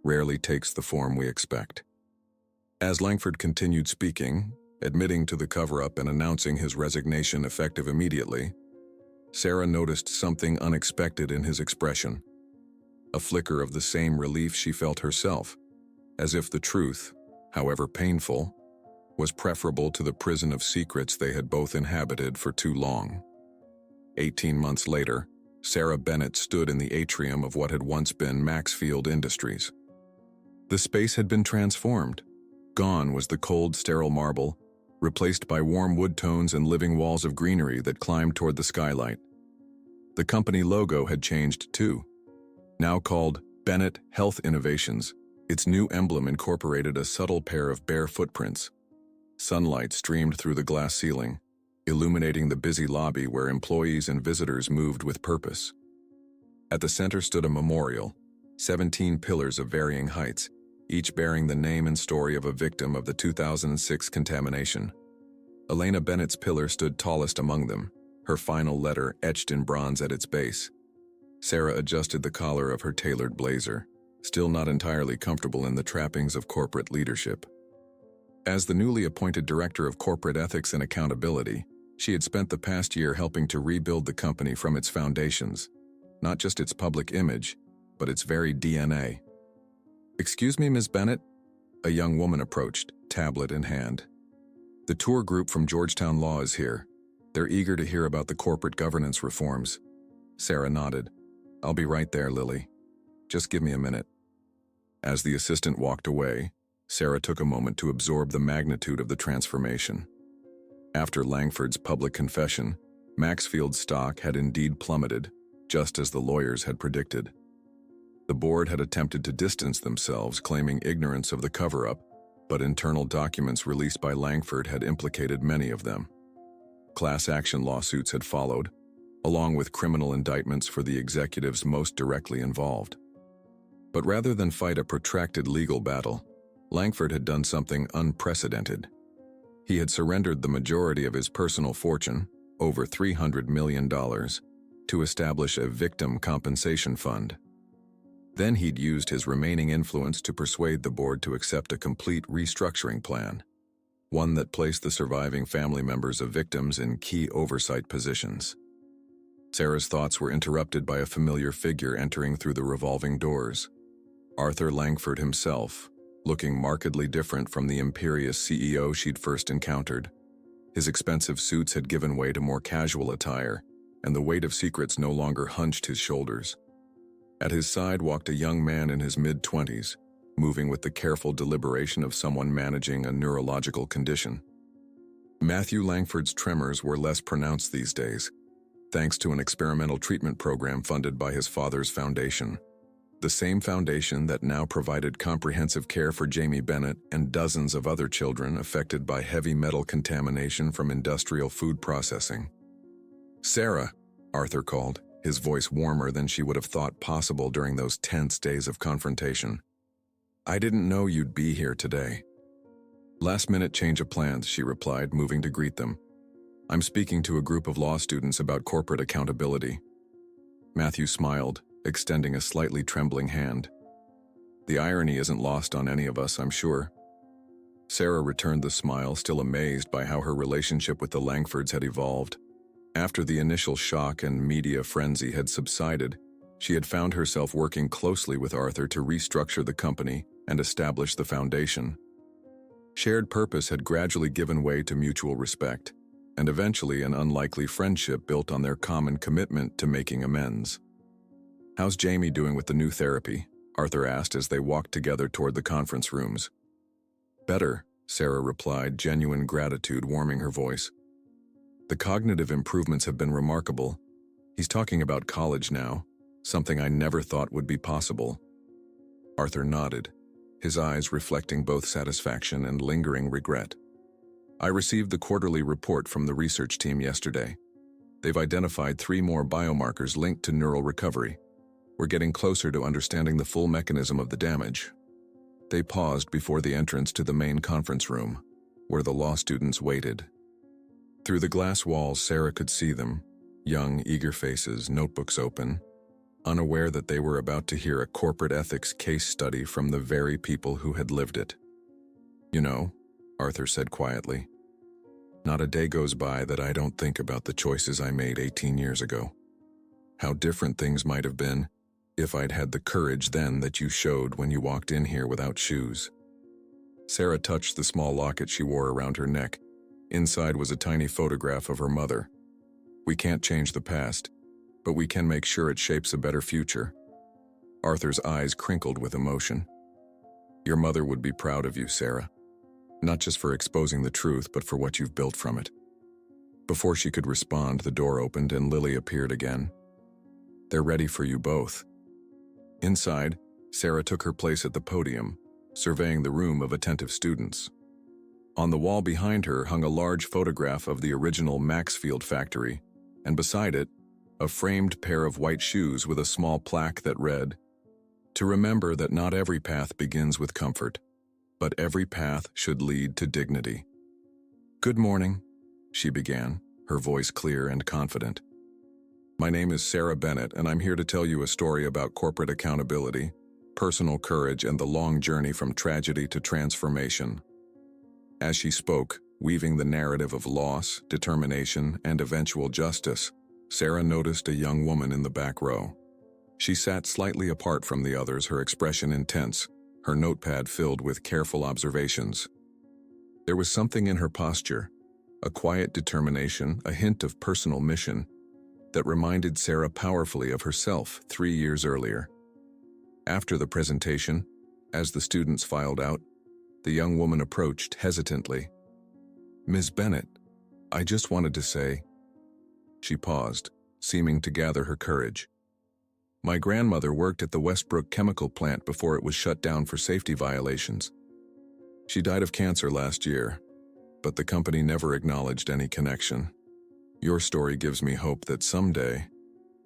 rarely takes the form we expect. As Langford continued speaking, admitting to the cover-up and announcing his resignation effective immediately, Sarah noticed something unexpected in his expression. A flicker of the same relief she felt herself, as if the truth, however painful, was preferable to the prison of secrets they had both inhabited for too long. 18 months later, Sarah Bennett stood in the atrium of what had once been Maxfield Industries. The space had been transformed. Gone was the cold, sterile marble, replaced by warm wood tones and living walls of greenery that climbed toward the skylight. The company logo had changed too. Now called Bennett Health Innovations, its new emblem incorporated a subtle pair of bare footprints. Sunlight streamed through the glass ceiling, illuminating the busy lobby where employees and visitors moved with purpose. At the center stood a memorial, 17 pillars of varying heights, each bearing the name and story of a victim of the 2006 contamination. Elena Bennett's pillar stood tallest among them, her final letter etched in bronze at its base. Sarah adjusted the collar of her tailored blazer, still not entirely comfortable in the trappings of corporate leadership. As the newly appointed Director of Corporate Ethics and Accountability, she had spent the past year helping to rebuild the company from its foundations, not just its public image, but its very DNA. "Excuse me, Ms. Bennett?" A young woman approached, tablet in hand. "The tour group from Georgetown Law is here. They're eager to hear about the corporate governance reforms." Sarah nodded. "I'll be right there, Lily. Just give me a minute." As the assistant walked away, Sarah took a moment to absorb the magnitude of the transformation. After Langford's public confession, Maxfield's stock had indeed plummeted, just as the lawyers had predicted. The board had attempted to distance themselves, claiming ignorance of the cover-up, but internal documents released by Langford had implicated many of them. Class action lawsuits had followed, along with criminal indictments for the executives most directly involved. But rather than fight a protracted legal battle, Langford had done something unprecedented. He had surrendered the majority of his personal fortune, over $300 million, to establish a victim compensation fund. Then he'd used his remaining influence to persuade the board to accept a complete restructuring plan, one that placed the surviving family members of victims in key oversight positions. Sarah's thoughts were interrupted by a familiar figure entering through the revolving doors. Arthur Langford himself, looking markedly different from the imperious CEO she'd first encountered. His expensive suits had given way to more casual attire, and the weight of secrets no longer hunched his shoulders. At his side walked a young man in his mid-20s, moving with the careful deliberation of someone managing a neurological condition. Matthew Langford's tremors were less pronounced these days, thanks to an experimental treatment program funded by his father's foundation. The same foundation that now provided comprehensive care for Jamie Bennett and dozens of other children affected by heavy metal contamination from industrial food processing. "Sarah," Arthur called, his voice warmer than she would have thought possible during those tense days of confrontation. "I didn't know you'd be here today." "Last-minute change of plans," she replied, moving to greet them. "I'm speaking to a group of law students about corporate accountability." Matthew smiled, extending a slightly trembling hand. "The irony isn't lost on any of us, I'm sure." Sarah returned the smile, still amazed by how her relationship with the Langfords had evolved. After the initial shock and media frenzy had subsided, she had found herself working closely with Arthur to restructure the company and establish the foundation. Shared purpose had gradually given way to mutual respect, and eventually an unlikely friendship built on their common commitment to making amends. "How's Jamie doing with the new therapy?" Arthur asked as they walked together toward the conference rooms. "Better," Sarah replied, genuine gratitude warming her voice. "The cognitive improvements have been remarkable. He's talking about college now, something I never thought would be possible." Arthur nodded, his eyes reflecting both satisfaction and lingering regret. "I received the quarterly report from the research team yesterday. They've identified 3 more biomarkers linked to neural recovery. We're getting closer to understanding the full mechanism of the damage." They paused before the entrance to the main conference room, where the law students waited. Through the glass walls, Sarah could see them, young, eager faces, notebooks open, unaware that they were about to hear a corporate ethics case study from the very people who had lived it. "You know," Arthur said quietly, "not a day goes by that I don't think about the choices I made 18 years ago. How different things might have been if I'd had the courage then that you showed when you walked in here without shoes." Sarah touched the small locket she wore around her neck. Inside was a tiny photograph of her mother. "We can't change the past, but we can make sure it shapes a better future." Arthur's eyes crinkled with emotion. "Your mother would be proud of you, Sarah." not just for exposing the truth, but for what you've built from it. Before she could respond, the door opened and Lily appeared again. They're ready for you both. Inside, Sarah took her place at the podium, surveying the room of attentive students. On the wall behind her hung a large photograph of the original Maxfield factory, and beside it, a framed pair of white shoes with a small plaque that read, "To remember that not every path begins with comfort, but every path should lead to dignity." "Good morning," she began, her voice clear and confident. "My name is Sarah Bennett, and I'm here to tell you a story about corporate accountability, personal courage, and the long journey from tragedy to transformation." As she spoke, weaving the narrative of loss, determination, and eventual justice, Sarah noticed a young woman in the back row. She sat slightly apart from the others, her expression intense, her notepad filled with careful observations. There was something in her posture, a quiet determination, a hint of personal mission, that reminded Sarah powerfully of herself 3 years earlier. After the presentation, as the students filed out, the young woman approached hesitantly. "Ms. Bennett, I just wanted to say..." She paused, seeming to gather her courage. "My grandmother worked at the Westbrook chemical plant before it was shut down for safety violations. She died of cancer last year, but the company never acknowledged any connection. Your story gives me hope that someday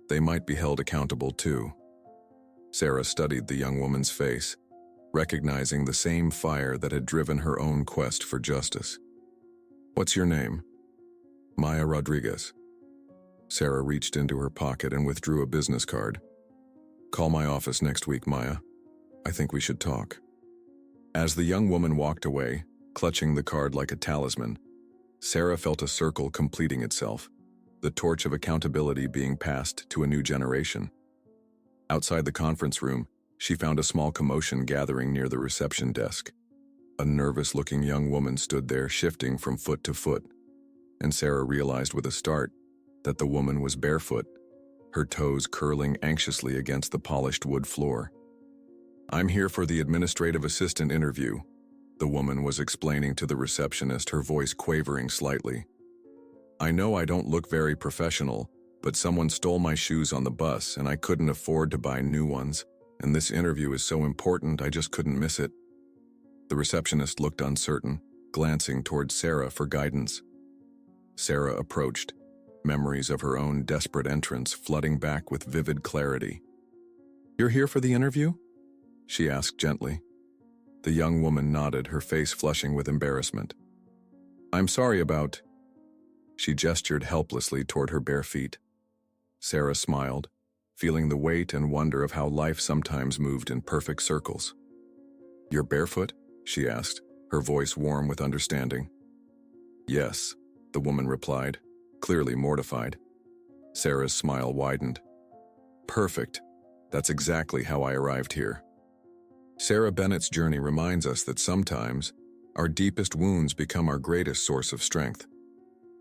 they might be held accountable too." Sarah studied the young woman's face, recognizing the same fire that had driven her own quest for justice. "What's your name?" "Maya Rodriguez." Sarah reached into her pocket and withdrew a business card. "Call my office next week, Maya. I think we should talk." As the young woman walked away, clutching the card like a talisman, Sarah felt a circle completing itself, the torch of accountability being passed to a new generation. Outside the conference room, she found a small commotion gathering near the reception desk. A nervous-looking young woman stood there, shifting from foot to foot, and Sarah realized with a start that the woman was barefoot, her toes curling anxiously against the polished wood floor. "I'm here for the administrative assistant interview," the woman was explaining to the receptionist, her voice quavering slightly. "I know I don't look very professional, but someone stole my shoes on the bus and I couldn't afford to buy new ones, and this interview is so important I just couldn't miss it." The receptionist looked uncertain, glancing towards Sarah for guidance. Sarah approached, memories of her own desperate entrance flooding back with vivid clarity. "You're here for the interview?" she asked gently. The young woman nodded, her face flushing with embarrassment. "I'm sorry about..." She gestured helplessly toward her bare feet. Sarah smiled, feeling the weight and wonder of how life sometimes moved in perfect circles. "You're barefoot?" she asked, her voice warm with understanding. "Yes," the woman replied, clearly mortified. Sarah's smile widened. "Perfect. That's exactly how I arrived here." Sarah Bennett's journey reminds us that sometimes our deepest wounds become our greatest source of strength.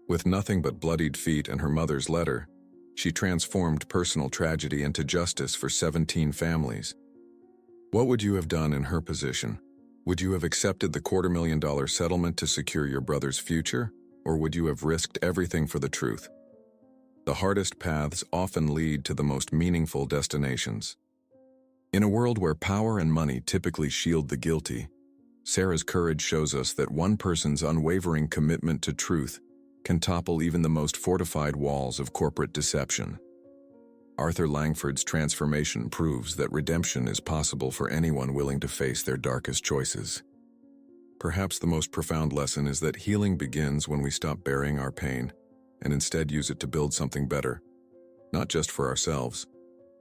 With nothing but bloodied feet and her mother's letter, she transformed personal tragedy into justice for 17 families. What would you have done in her position? Would you have accepted the $250,000 settlement to secure your brother's future, or would you have risked everything for the truth? The hardest paths often lead to the most meaningful destinations. In a world where power and money typically shield the guilty, Sarah's courage shows us that one person's unwavering commitment to truth can topple even the most fortified walls of corporate deception. Arthur Langford's transformation proves that redemption is possible for anyone willing to face their darkest choices. Perhaps the most profound lesson is that healing begins when we stop burying our pain and instead use it to build something better, not just for ourselves,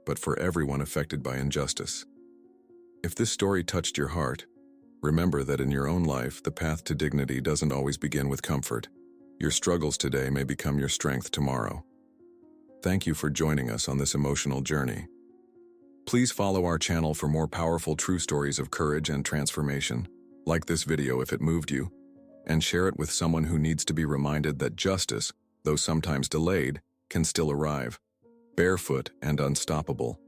but for everyone affected by injustice. If this story touched your heart, remember that in your own life, the path to dignity doesn't always begin with comfort. Your struggles today may become your strength tomorrow. Thank you for joining us on this emotional journey. Please follow our channel for more powerful true stories of courage and transformation. Like this video if it moved you, and share it with someone who needs to be reminded that justice, though sometimes delayed, can still arrive. Barefoot and unstoppable.